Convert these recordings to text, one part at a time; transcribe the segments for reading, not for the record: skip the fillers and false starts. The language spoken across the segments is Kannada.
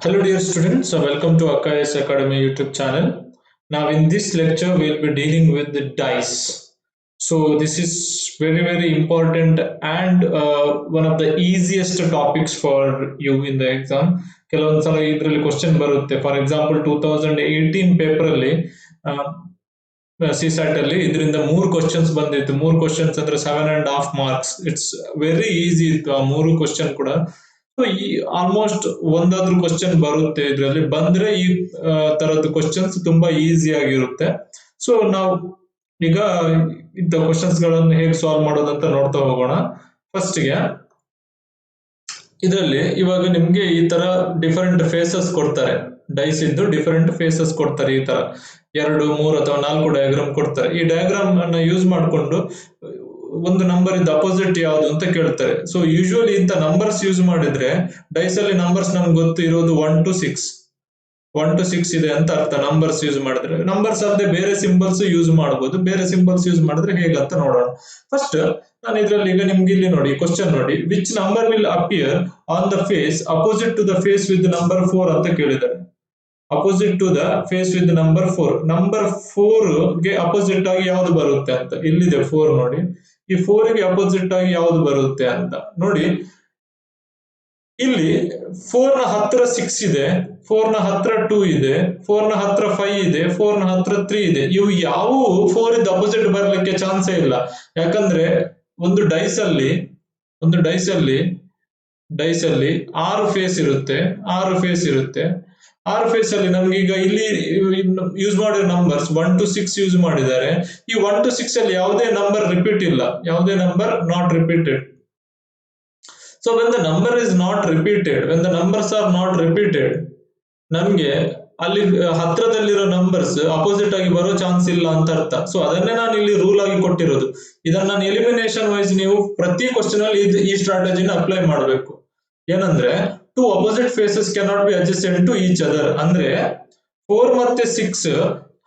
Hello dear students, welcome to Akay's Academy YouTube channel. Now in this lecture we'll be dealing with the dice. So this is very important and one of the easiest topics for you in the exam. ಕೆಲವೊಂದ್ಸಲ ಇದರಲ್ಲಿ ಕ್ವಶನ್ ಬರುತ್ತೆ. ಫಾರ್ ಎಕ್ಸಾಂಪಲ್ 2018 ಪೇಪರ್ ಅಲ್ಲಿ ಸಿಸ್ಯಾಟ್ ಅಲ್ಲಿ ಇದರಿಂದ 3 ಕ್ವಶನ್ಸ್ ಬಂದಿತ್ತು. 3 ಕ್ವಶನ್ಸ್ ಅಂದ್ರೆ 7.5 ಮಾರ್ಕ್ಸ್. ಇಟ್ಸ್ ವೆರಿ ಈಸಿ ಇತ್ತು ಆ 3 ಕ್ವಶನ್ ಕೂಡ. ಈ ಆಲ್ಮೋಸ್ಟ್ ಒಂದಾದ್ರೂ ಕ್ವಶನ್ ಬರುತ್ತೆ ಇದರಲ್ಲಿ. ಬಂದ್ರೆ ಈ ತರದ್ದು ಕ್ವಶನ್ಸ್ ತುಂಬಾ ಈಸಿ ಆಗಿರುತ್ತೆ. ಸೊ ನಾವು ಈಗ ಇಂಥ ಕ್ವಶನ್ಸ್ ಗಳನ್ನು ಹೇಗೆ ಸಾಲ್ವ್ ಮಾಡೋದಂತ ನೋಡ್ತಾ ಹೋಗೋಣ. ಫಸ್ಟ್ ಗೆ ಇದರಲ್ಲಿ ಇವಾಗ ನಿಮ್ಗೆ ಈ ತರ ಡಿಫರೆಂಟ್ ಫೇಸಸ್ ಕೊಡ್ತಾರೆ. ಡೈಸ್ ಇದ್ದು ಡಿಫರೆಂಟ್ ಫೇಸಸ್ ಕೊಡ್ತಾರೆ. ಈ ತರ 2, 3 ಅಥವಾ 4 ಡಯಾಗ್ರಾಮ್ ಕೊಡ್ತಾರೆ. ಈ ಡಯಾಗ್ರಾಮ್ ಅನ್ನ ಯೂಸ್ ಮಾಡಿಕೊಂಡು ಒಂದು ನಂಬರ್ ಇದ್ದ ಅಪೋಸಿಟ್ ಯಾವುದು ಅಂತ ಕೇಳ್ತಾರೆ. ಸೊ ಯೂಶುವಲಿ ಇಂಥ ನಂಬರ್ಸ್ ಯೂಸ್ ಮಾಡಿದ್ರೆ ಡೈಸ್ ಅಲ್ಲಿ ನಂಬರ್ಸ್ ನಮ್ಗೆ ಗೊತ್ತು ಇರೋದು 1 to 6. 1 to 6 ಇದೆ ಅಂತ ಅರ್ಥ ನಂಬರ್ಸ್ ಯೂಸ್ ಮಾಡಿದ್ರೆ. ನಂಬರ್ಸ್ ಅಲ್ಲದೆ ಬೇರೆ ಸಿಂಬಲ್ಸ್ ಯೂಸ್ ಮಾಡಬಹುದು. ಬೇರೆ ಸಿಂಬಲ್ಸ್ ಯೂಸ್ ಮಾಡಿದ್ರೆ ಹೇಗಂತ ನೋಡೋಣ. ಫಸ್ಟ್ ನಾನು ಇದ್ರಲ್ಲಿ ಈಗ ನಿಮ್ಗೆ ಇಲ್ಲಿ ನೋಡಿ ಕ್ವಶನ್ ನೋಡಿ, which number will appear on the face opposite to the face with number 4 ಅಂತ ಕೇಳಿದ್ದಾರೆ. Opposite to the face with number 4. Number 4 ಗೆ ಅಪೋಸಿಟ್ ಆಗಿ ಯಾವ್ದು ಬರುತ್ತೆ ಅಂತ ಇಲ್ಲಿದೆ 4 ನೋಡಿ. ಈ 4 ಗೆ ಅಪೋಸಿಟ್ ಆಗಿ ಯಾವ್ದು ಬರುತ್ತೆ ಅಂತ ನೋಡಿ. ಇಲ್ಲಿ 4 ನ ಹತ್ರ 6 ಇದೆ, 4 ನ ಹತ್ರ 2 ಇದೆ, 4 ನ ಹತ್ರ 5 ಇದೆ, 4 ನ ಹತ್ರ 3 ಇದೆ. ಇವು ಯಾವ 4 ಇದ್ದ ಅಪೋಸಿಟ್ ಬರ್ಲಿಕ್ಕೆ ಚಾನ್ಸೇ ಇಲ್ಲ. ಯಾಕಂದ್ರೆ ಒಂದು ಡೈಸ್ ಅಲ್ಲಿ 6 ಫೇಸ್ ಇರುತ್ತೆ. 6 ಫೇಸ್ ಇರುತ್ತೆ. 6 ಫೇಸ್ ಅಲ್ಲಿ ನಮ್ಗೆ ಈಗ ಇಲ್ಲಿ ಯೂಸ್ ಮಾಡಿರೋ ನಂಬರ್ಸ್ 1 to 6 ಯೂಸ್ ಮಾಡಿದ್ದಾರೆ. ಈ 1 to 6 ಅಲ್ಲಿ ಯಾವುದೇ ನಂಬರ್ ರಿಪೀಟ್ ಇಲ್ಲ. ಯಾವುದೇ number not repeated. So when the number is not repeated, when the numbers are not repeated, ನಮ್ಗೆ ಅಲ್ಲಿ ಹತ್ರದಲ್ಲಿರೋ ನಂಬರ್ಸ್ ಅಪೋಸಿಟ್ ಆಗಿ ಬರೋ ಚಾನ್ಸ್ ಇಲ್ಲ ಅಂತ ಅರ್ಥ. ಸೊ ಅದನ್ನೇ ನಾನು ಇಲ್ಲಿ ರೂಲ್ ಆಗಿ ಕೊಟ್ಟಿರೋದು. ಇದನ್ನ ನಾನು ಎಲಿಮಿನೇಷನ್ ವೈಸ್ ನೀವು ಪ್ರತಿ ಕ್ವಶನ್ ಅಲ್ಲಿ ಈ ಸ್ಟ್ರಾಟಜಿನ ಅಪ್ಲೈ ಮಾಡಬೇಕು. ಏನಂದ್ರೆ 2 opposite faces cannot be adjacent to each other. ಅಂದ್ರೆ 4 ಮತ್ತೆ 6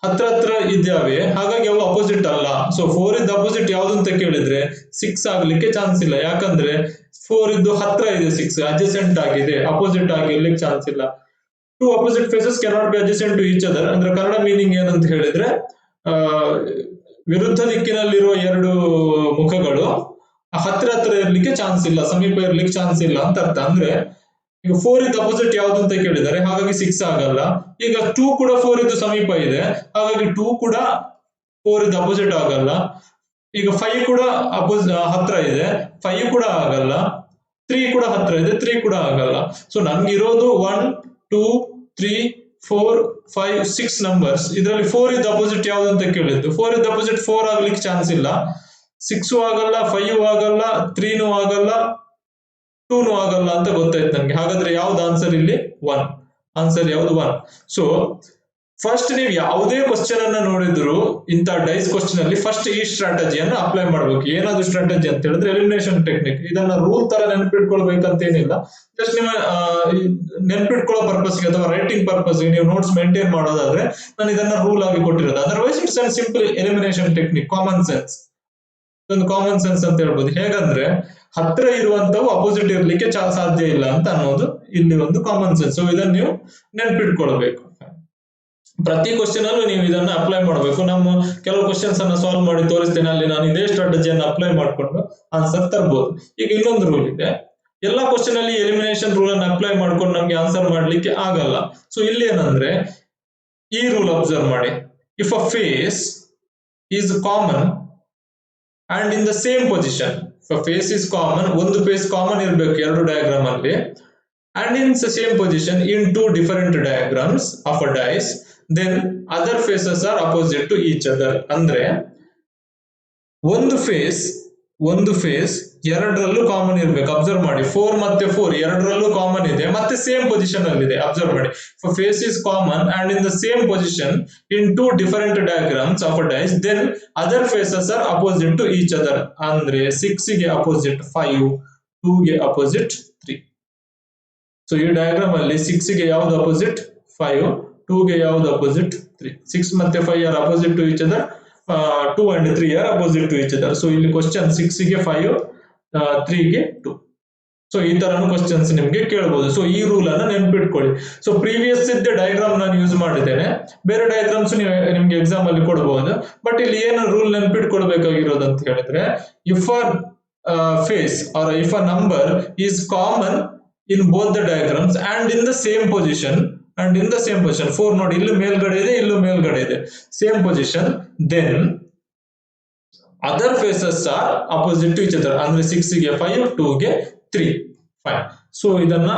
ಹತ್ರ ಇದ್ದಾವೆ, ಹಾಗಾಗಿ ಅವು ಅಪೋಸಿಟ್ ಅಲ್ಲ. ಸೊ 4 ಇದ್ದ ಅಪೋಸಿಟ್ ಯಾವ್ದು ಅಂತ ಕೇಳಿದ್ರೆ 6 ಆಗ್ಲಿಕ್ಕೆ ಚಾನ್ಸ್ ಇಲ್ಲ. ಯಾಕಂದ್ರೆ 4 ಇದ್ದು ಹತ್ರ ಇದೆ, 6 ಅಡ್ಜಸೆಂಟ್ ಆಗಿದೆ, ಅಪೋಸಿಟ್ ಆಗಿರ್ಲಿಕ್ಕೆ ಚಾನ್ಸ್ ಇಲ್ಲ. 2 opposite faces cannot be adjacent to each other ಅಂದ್ರೆ ಕನ್ನಡ ಮೀನಿಂಗ್ ಏನಂತ ಹೇಳಿದ್ರೆ ವಿರುದ್ಧ ದಿಕ್ಕಿನಲ್ಲಿರುವ 2 ಮುಖಗಳು ಹತ್ರ ಇರ್ಲಿಕ್ಕೆ ಚಾನ್ಸ್ ಇಲ್ಲ, ಸಮೀಪ ಇರ್ಲಿಕ್ಕೆ ಚಾನ್ಸ್ ಇಲ್ಲ ಅಂತ ಅರ್ಥ. ಅಂದ್ರೆ ಈಗ 4 ಇದ್ದ ಅಪೋಸಿಟ್ ಯಾವ್ದು ಅಂತ ಕೇಳಿದ್ದಾರೆ, ಹಾಗಾಗಿ 6 ಆಗಲ್ಲ. ಈಗ 2 ಕೂಡ 4 ಇದ್ದು ಸಮೀಪ ಇದೆ, ಹಾಗಾಗಿ 2 ಕೂಡ 4 ಇದ್ದ ಅಪೋಸಿಟ್ ಆಗಲ್ಲ. ಈಗ 5 ಕೂಡ ಹತ್ರ ಇದೆ, 5 ಕೂಡ ಆಗಲ್ಲ. 3 ಕೂಡ ಹತ್ರ ಇದೆ, 3 ಕೂಡ ಆಗಲ್ಲ. ಸೊ ನಮ್ಗೆ ಇರೋದು 1 2 3 4 5 6 ನಂಬರ್ಸ್. ಇದರಲ್ಲಿ 4 ಇದ್ದ ಅಪೋಸಿಟ್ ಯಾವ್ದು ಅಂತ ಕೇಳಿದ್ದು. 4 ಇದ್ದ ಅಪೋಸಿಟ್ 4 ಆಗ್ಲಿಕ್ಕೆ ಚಾನ್ಸ್ ಇಲ್ಲ. 6 ಆಗಲ್ಲ, 5 ಆಗಲ್ಲ, 3 ಆಗಲ್ಲ, 2 ಆಗಲ್ಲ ಅಂತ ಗೊತ್ತಾಯ್ತು ನಮ್ಗೆ. ಹಾಗಾದ್ರೆ ಯಾವ್ದು ಆನ್ಸರ್ ಇಲ್ಲಿ? 1. ಆನ್ಸರ್ ಯಾವ್ದು? 1. ಸೊ ಫಸ್ಟ್ ನೀವು ಯಾವುದೇ ಕ್ವಶನ್ ಅನ್ನ ನೋಡಿದ್ರು ಇಂಥ ಡೈಸ್ ಕ್ವಶನ್ ಅಲ್ಲಿ ಫಸ್ಟ್ ಈ ಸ್ಟ್ರಾಟಜಿಯನ್ನ ಅಪ್ಲೈ ಮಾಡ್ಬೇಕು. ಏನಾದ್ರು ಸ್ಟ್ರಾಟಜಿ ಅಂತ ಹೇಳಿದ್ರೆ ಎಲಿಮಿನೇಷನ್ ಟೆಕ್ನಿಕ್. ಇದನ್ನ ರೂಲ್ ತರ ನೆನ್ಪಿಟ್ಕೊಳ್ಬೇಕಂತ ಏನಿಲ್ಲ. ಜಸ್ಟ್ ನಿಮ್ಮ ನೆನ್ಪಿಟ್ಕೊಳ್ಳೋ ಪರ್ಪಸ್ಗೆ ಅಥವಾ ರೈಟಿಂಗ್ ಪರ್ಪಸ್ಗೆ ನೀವು ನೋಟ್ಸ್ ಮೇಂಟೈನ್ ಮಾಡೋದಾದ್ರೆ ನಾನು ಇದನ್ನ ರೂಲ್ ಆಗಿ ಕೊಟ್ಟಿರೋದು. Otherwise it's an simple elimination technique, common sense. ಒಂದು ಕಾಮನ್ ಸೆನ್ಸ್ ಅಂತ ಹೇಳ್ಬೋದು. ಹೇಗಂದ್ರೆ ಹತ್ರ ಇರುವಂತವು ಅಪೋಸಿಟ್ ಇರ್ಲಿಕ್ಕೆ ಸಾಧ್ಯ ಇಲ್ಲ ಅಂತ ಅನ್ನೋದು ಇಲ್ಲಿ ಒಂದು ಕಾಮನ್ ಸೆನ್ಸ್. ಸೊ ಇದನ್ನ ನೀವು ನೆನ್ಪಿಟ್ಕೊಳ್ಬೇಕು. ಪ್ರತಿ ಕ್ವಶನ್ ಅಲ್ಲೂ ನೀವು ಇದನ್ನ ಅಪ್ಲೈ ಮಾಡಬೇಕು. ನಮ್ಮ ಕೆಲವು ಕ್ವಶನ್ಸ್ ಅನ್ನ ಸಾಲ್ವ್ ಮಾಡಿ ತೋರಿಸ್ತೇನೆ, ಅಲ್ಲಿ ನಾನು ಇದೇ ಸ್ಟ್ರಾಟಜಿಯನ್ನು ಅಪ್ಲೈ ಮಾಡ್ಕೊಂಡು ಆನ್ಸರ್ ತರಬಹುದು. ಈಗ ಇನ್ನೊಂದು ರೂಲ್ ಇದೆ, ಎಲ್ಲಾ ಕ್ವಶನ್ ಅಲ್ಲಿ ಎಲಿಮಿನೇಷನ್ ರೂಲ್ ಅನ್ನು ಅಪ್ಲೈ ಮಾಡ್ಕೊಂಡು ನಮ್ಗೆ ಆನ್ಸರ್ ಮಾಡ್ಲಿಕ್ಕೆ ಆಗಲ್ಲ. ಸೊ ಇಲ್ಲಿ ಏನಂದ್ರೆ ಈ ರೂಲ್ ಅಬ್ಸರ್ವ್ ಮಾಡಿ. If a face is common and in the same position, if a face is common, ಒಂದು ಫೇಸ್ ಕಾಮನ್ ಇರಬೇಕು 2 ಡಯಾಗ್ರಾಮ್ ಅಲ್ಲಿ, and in the same position in 2 different diagrams of a dice, then other faces are opposite to each other. ಅಂದ್ರೆ ಒಂದು ಫೇಸ್ ಎರಡರಲ್ಲೂ ಕಾಮನ್ ಇರಬೇಕು. ಅಬ್ಸರ್ವ್ ಮಾಡಿ, 4 ಮತ್ತೆ 4 ಎರಡರಲ್ಲೂ ಕಾಮನ್ ಇದೆ, ಮತ್ತೆ ಸೇಮ್ ಪೊಸಿಷನ್ ಅಲ್ಲಿ ಇದೆ. ಅಬ್ಸರ್ವ್ ಮಾಡಿ, if a face is common and in the same position in 2 different diagrams of a dice, then other faces are opposite to each other. ಅಂದ್ರೆ 6 ಗೆ ಅಪೋಸಿಟ್ 5, 2 ಗೆ ಅಪೋಸಿಟ್ 3. ಸೊ ಈ ಡಯಾಗ್ರಾಮ್ ಅಲ್ಲಿ 6 ಗೆ ಯಾವ್ದು ಅಪೋಸಿಟ್? 5. 2 ಗೆ ಯಾವ್ದು ಅಪೋಸಿಟ್? 3. 6 ಮತ್ತೆ 5 are opposite to each other. 2 and 3 are opposite to each other. So ಇಲ್ಲಿ ಕ್ವಶನ್ 6 ಗೆ 5, 3 ಗೆ 2. ಸೊ ಈ ತರನು ಕ್ವಶನ್ಸ್ ನಿಮ್ಗೆ ಕೇಳಬಹುದು. ಸೊ ಈ ರೂಲ್ ಅನ್ನ ನೆನ್ಪಿಟ್ಕೊಳ್ಳಿ. ಸೊ ಪ್ರೀವಿಯಸ್ ಇದ್ದ ಡಯಾಗ್ರಾಮ್ ನಾನು ಯೂಸ್ ಮಾಡಿದ್ದೇನೆ, ಬೇರೆ ಡಯಾಗ್ರಾಮ್ಸ್ ನಿಮ್ಗೆ ಎಕ್ಸಾಮ್ ಅಲ್ಲಿ ಕೊಡಬಹುದು. ಬಟ್ ಇಲ್ಲಿ ಏನು ರೂಲ್ ನೆನ್ಪಿಟ್ಕೊಳ್ಬೇಕಾಗಿರೋದು ಅಂತ ಹೇಳಿದ್ರೆ, if a face or if a number is common in both the diagrams and in the same position, 4 ನೋಡಿ, ಇಲ್ಲೂ ಮೇಲ್ಗಡೆ ಇದೆ, ಇಲ್ಲೂ ಮೇಲ್ಗಡೆ ಇದೆ, same position, then other faces are opposite to each other. ಅಂದ್ರೆ 6 ಗೆ 5, 2 ಗೆ 3, 5. ಸೊ ಇದನ್ನ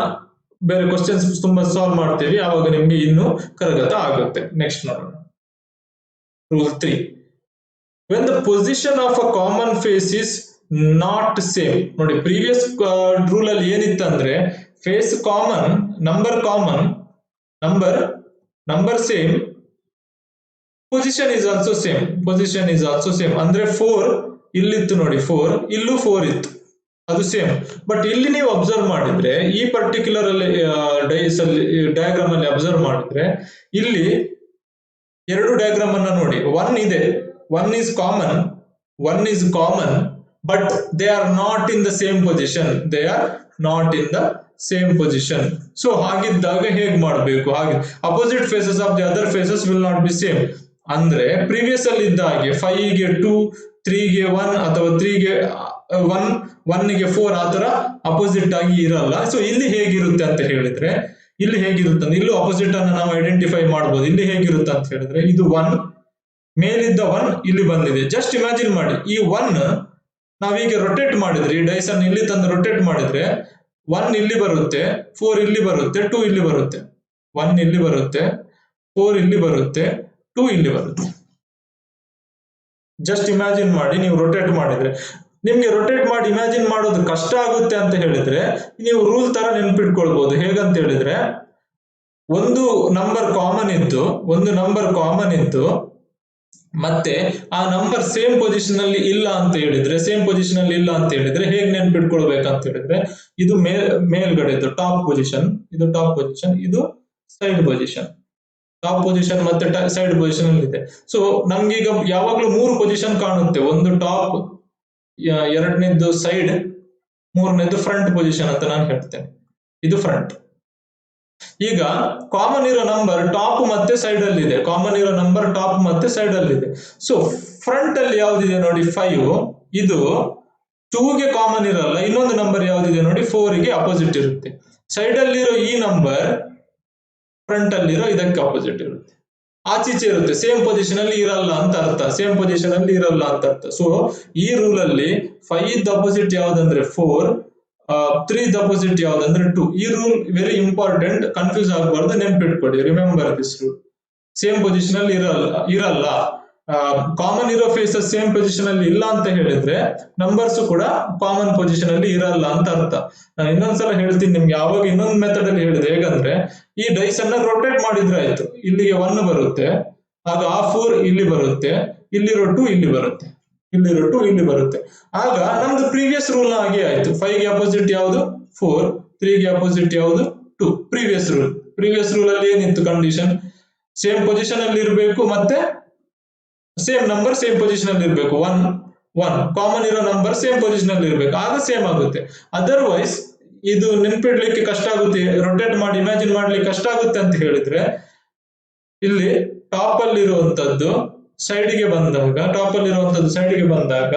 ಬೇರೆ ಕ್ವಶನ್ಸ್ ತುಂಬಾ ಸಾಲ್ವ್ ಮಾಡ್ತೀವಿ, ಆವಾಗ ನಿಮ್ಗೆ ಇನ್ನು ಕರಗತ ಆಗುತ್ತೆ. ನೆಕ್ಸ್ಟ್ ನೋಡೋಣ. Rule 3. When the position of a common face is not same. ನೋಡಿ, ಪ್ರೀವಿಯಸ್ ರೂಲ್ ಅಲ್ಲಿ ಏನಿತ್ತಂದ್ರೆ face common, number same, position is also same. ಅಂದ್ರೆ 4 ಇಲ್ಲಿತ್ತು ನೋಡಿ, 4 ಇಲ್ಲೂ 4 ಇತ್ತು, ಅದು ಸೇಮ್. ಬಟ್ ಇಲ್ಲಿ ನೀವು ಅಬ್ಸರ್ವ್ ಮಾಡಿದ್ರೆ, ಈ ಪರ್ಟಿಕ್ಯುಲರ್ ಅಲ್ಲಿ ಡಯಾಗ್ರಾಮ್ ಅಲ್ಲಿ ಅಬ್ಸರ್ವ್ ಮಾಡಿದ್ರೆ, ಇಲ್ಲಿ ಎರಡು ಡಯಾಗ್ರಾಮ್ ಅನ್ನ ನೋಡಿ, 1 ಇದೆ, 1 is common, but they are not in the same position. So ಹಾಗಿದ್ದಾಗ ಹೇಗ್ ಮಾಡಬೇಕು? ಹಾಗೆ opposite faces of the other faces will not be same. ಅಂದ್ರೆ ಪ್ರೀವಿಯಸ್ ಅಲ್ಲಿ ಇದ್ದ ಹಾಗೆ 5 ಗೆ 2, 3 ಗೆ 1 ಅಥವಾ 3 ಗೆ 1 ಗೆ 4 ಆತರ ಅಪೋಸಿಟ್ ಆಗಿ ಇರಲ್ಲ. ಸೊ ಇಲ್ಲಿ ಹೇಗಿರುತ್ತೆ ಅಂತ ಹೇಳಿದ್ರೆ, ಇಲ್ಲೂ ಅಪೋಸಿಟ್ ಅನ್ನ ನಾವು ಐಡೆಂಟಿಫೈ ಮಾಡಬಹುದು. ಇಲ್ಲಿ ಹೇಗಿರುತ್ತೆ ಅಂತ ಹೇಳಿದ್ರೆ, ಇದು 1, ಮೇಲಿದ್ದ 1 ಇಲ್ಲಿ ಬಂದಿದೆ. ಜಸ್ಟ್ ಇಮ್ಯಾಜಿನ್ ಮಾಡಿ, ಈ 1 ನಾವೀಗ ರೊಟೇಟ್ ಮಾಡಿದ್ರೆ, ಈ ಡೈಸ್ ಅನ್ನು ಇಲ್ಲಿ ತಂದು ರೊಟೇಟ್ ಮಾಡಿದ್ರೆ, 1 ಇಲ್ಲಿ ಬರುತ್ತೆ, 4 ಇಲ್ಲಿ ಬರುತ್ತೆ, 2 ಇಲ್ಲಿ ಬರುತ್ತೆ, 1 ಇಲ್ಲಿ ಬರುತ್ತೆ, 4 ಇಲ್ಲಿ ಬರುತ್ತೆ, 2 ಇಲ್ಲಿ ಬರುತ್ತೆ. ಜಸ್ಟ್ ಇಮ್ಯಾಜಿನ್ ಮಾಡಿ, ನೀವು ರೊಟೇಟ್ ಮಾಡಿದ್ರೆ. ನಿಮ್ಗೆ ರೊಟೇಟ್ ಮಾಡಿ ಇಮ್ಯಾಜಿನ್ ಮಾಡೋದು ಕಷ್ಟ ಆಗುತ್ತೆ ಅಂತ ಹೇಳಿದ್ರೆ, ನೀವು ರೂಲ್ ತರ ನೆನ್ಪಿಟ್ಕೊಳ್ಬಹುದು. ಹೇಗಂತ ಹೇಳಿದ್ರೆ, ಒಂದು ನಂಬರ್ ಕಾಮನ್ ಇದ್ದು ಮತ್ತೆ ಆ ನಂಬರ್ ಸೇಮ್ ಪೊಸಿಷನ್ ಅಲ್ಲಿ ಇಲ್ಲ ಅಂತ ಹೇಳಿದ್ರೆ ಹೇಗೆ ನೆನ್ಪಿಟ್ಕೊಳ್ಬೇಕಂತ ಹೇಳಿದ್ರೆ, ಇದು ಮೇಲ್ಗಡೆ ಟಾಪ್ ಪೊಸಿಷನ್, ಇದು ಸೈಡ್ ಪೊಸಿಷನ್. ಟಾಪ್ ಪೊಸಿಷನ್ ಮತ್ತೆ ಸೈಡ್ ಪೊಸಿಷನ್ ಅಲ್ಲಿ ಇದೆ. ಸೊ ನಮ್ಗೀಗ ಯಾವಾಗ್ಲೂ 3 ಪೊಸಿಷನ್ ಕಾಣುತ್ತೆ. ಒಂದು ಟಾಪ್, ಎರಡನೇದ್ದು ಸೈಡ್, ಮೂರನೇದ್ದು ಫ್ರಂಟ್ ಪೊಸಿಷನ್ ಅಂತ ನಾನು ಹೇಳ್ತೇನೆ. ಇದು ಫ್ರಂಟ್. ಈಗ ಕಾಮನ್ ಇರೋ ನಂಬರ್ ಟಾಪ್ ಮತ್ತೆ ಸೈಡ್ ಅಲ್ಲಿ ಇದೆ. ಸೊ ಫ್ರಂಟ್ ಅಲ್ಲಿ ಯಾವ್ದಿದೆ ನೋಡಿ, 5. ಇದು 2 ಗೆ ಕಾಮನ್ ಇರಲ್ಲ. ಇನ್ನೊಂದು ನಂಬರ್ ಯಾವ್ದಿದೆ ನೋಡಿ, 4 ಗೆ ಅಪೋಸಿಟ್ ಇರುತ್ತೆ. ಸೈಡ್ ಅಲ್ಲಿರೋ ಈ ನಂಬರ್ ಫ್ರಂಟ್ ಅಲ್ಲಿರೋ ಇದಕ್ಕೆ ಅಪೋಸಿಟ್ ಇರುತ್ತೆ, ಆಚೀಚೆ ಇರುತ್ತೆ, ಸೇಮ್ ಪೊಸಿಷನ್ ಅಲ್ಲಿ ಇರಲ್ಲ ಅಂತ ಅರ್ಥ. ಸೊ ಈ ರೂಲ್ ಅಲ್ಲಿ 5 ಅಪೋಸಿಟ್ ಯಾವ್ದಂದ್ರೆ 4, 3 ಅಪೋಸಿಟ್ ಯಾವ್ದಂದ್ರೆ 2. ಈ ರೂಲ್ ವೆರಿ ಇಂಪಾರ್ಟೆಂಟ್, ಕನ್ಫ್ಯೂಸ್ ಆಗಬಾರ್ದು, ನೆನ್ಪಿಟ್ಕೊಳ್ಳಿ. Remember this rule. Same position ಅಲ್ಲಿ ಇರಲ್ಲ. ಕಾಮನ್ ಇರೋ ಫೇಸಸ್ ಸೇಮ್ ಪೊಸಿಷನ್ ಅಲ್ಲಿ ಇಲ್ಲ ಅಂತ ಹೇಳಿದ್ರೆ, ನಂಬರ್ಸ್ ಕೂಡ ಕಾಮನ್ ಪೊಸಿಷನ್ ಅಲ್ಲಿ ಇರಲ್ಲ ಅಂತ ಅರ್ಥ. ನಾನು ಇನ್ನೊಂದ್ಸಲ ಹೇಳ್ತೀನಿ ನಿಮ್ಗೆ. ಯಾವಾಗ ಇನ್ನೊಂದು ಮೆಥಡ್ ಅಲ್ಲಿ ಹೇಳಿದೆ, ಹೇಗಂದ್ರೆ, ಈ ಡೈಸ್ ಅನ್ನ ರೊಟೇಟ್ ಮಾಡಿದ್ರೆ ಆಯ್ತು. ಇಲ್ಲಿಗೆ 1 ಬರುತ್ತೆ, ಆಗ ಆ 4 ಇಲ್ಲಿ ಬರುತ್ತೆ, ಇಲ್ಲಿರೋ 2 ಇಲ್ಲಿ ಬರುತ್ತೆ. ಆಗ ನಮ್ದು ಪ್ರೀವಿಯಸ್ ರೂಲ್ ಹಾಗೆ ಆಯ್ತು. 5 ಗೆ ಅಪೋಸಿಟ್ ಯಾವುದು 4, 3 ಗೆ ಅಪೋಸಿಟ್ ಯಾವುದು 2. ಪ್ರೀವಿಯಸ್ ರೂಲ್ ಅಲ್ಲಿ ಏನಿತ್ತು ಕಂಡೀಷನ್? ಸೇಮ್ ಪೊಸಿಷನ್ ಅಲ್ಲಿ ಇರಬೇಕು, ಮತ್ತೆ ಸೇಮ್ ನಂಬರ್ ಸೇಮ್ ಪೊಸಿಷನ್ ಅಲ್ಲಿ ಇರಬೇಕು. 1 ಕಾಮನ್ ಇರೋ ನಂಬರ್ ಸೇಮ್ ಪೊಸಿಷನ್ ಅಲ್ಲಿ ಇರಬೇಕು, ಆಗ ಸೇಮ್ ಆಗುತ್ತೆ. ಅದರ್ವೈಸ್ ಇದು ನೆನ್ಪಿಡ್ಲಿಕ್ಕೆ ಕಷ್ಟ ಆಗುತ್ತೆ, ರೊಟೇಟ್ ಮಾಡಿ ಇಮ್ಯಾಜಿನ್ ಮಾಡ್ಲಿಕ್ಕೆ ಕಷ್ಟ ಆಗುತ್ತೆ ಅಂತ ಹೇಳಿದ್ರೆ, ಇಲ್ಲಿ ಟಾಪ್ ಅಲ್ಲಿರುವಂತದ್ದು ಸೈಡ್ಗೆ ಬಂದಾಗ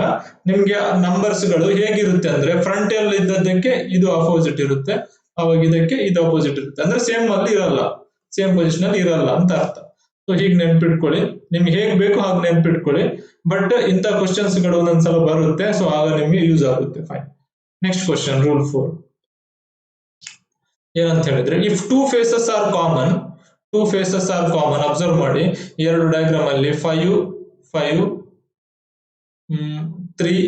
ನಿಮ್ಗೆ ನಂಬರ್ಸ್ ಗಳು ಹೇಗಿರುತ್ತೆ ಅಂದ್ರೆ, ಫ್ರಂಟ್ ಅಲ್ಲಿ ಇದ್ದದ್ದಕ್ಕೆ ಇದು ಅಪೋಸಿಟ್ ಇರುತ್ತೆ, ಅವಾಗ ಇದಕ್ಕೆ ಇದು ಅಪೋಸಿಟ್ ಇರುತ್ತೆ. ಅಂದ್ರೆ ಸೇಮ್ ಪೊಸಿಷನ್ ಅಲ್ಲಿ ಇರಲ್ಲ ಅಂತ ಅರ್ಥ. ಸೊ ಹೀಗೆ ನೆನ್ಪಿಟ್ಕೊಳ್ಳಿ, ನಿಮ್ಗೆ ಹೇಗ್ ಬೇಕು ಹಾಗೆ ನೆನ್ಪಿಟ್ಕೊಳ್ಳಿ. ಬಟ್ ಇಂಥ ಕ್ವಶನ್ಸ್ ಗಳು ಒಂದೊಂದ್ಸಲ ಬರುತ್ತೆ, ಸೊ ಆಗ ನಿಮ್ಗೆ ಯೂಸ್ ಆಗುತ್ತೆ. ಫೈನ್. ನೆಕ್ಸ್ಟ್ ಕ್ವಶನ್, ರೂಲ್ 4 ಏನಂತ ಹೇಳಿದ್ರೆ, if 2 faces are common, observe ಮಾಡಿ, ಎರಡು ಡಯಾಗ್ರಾಮ್ ಅಲ್ಲಿ 5, 3,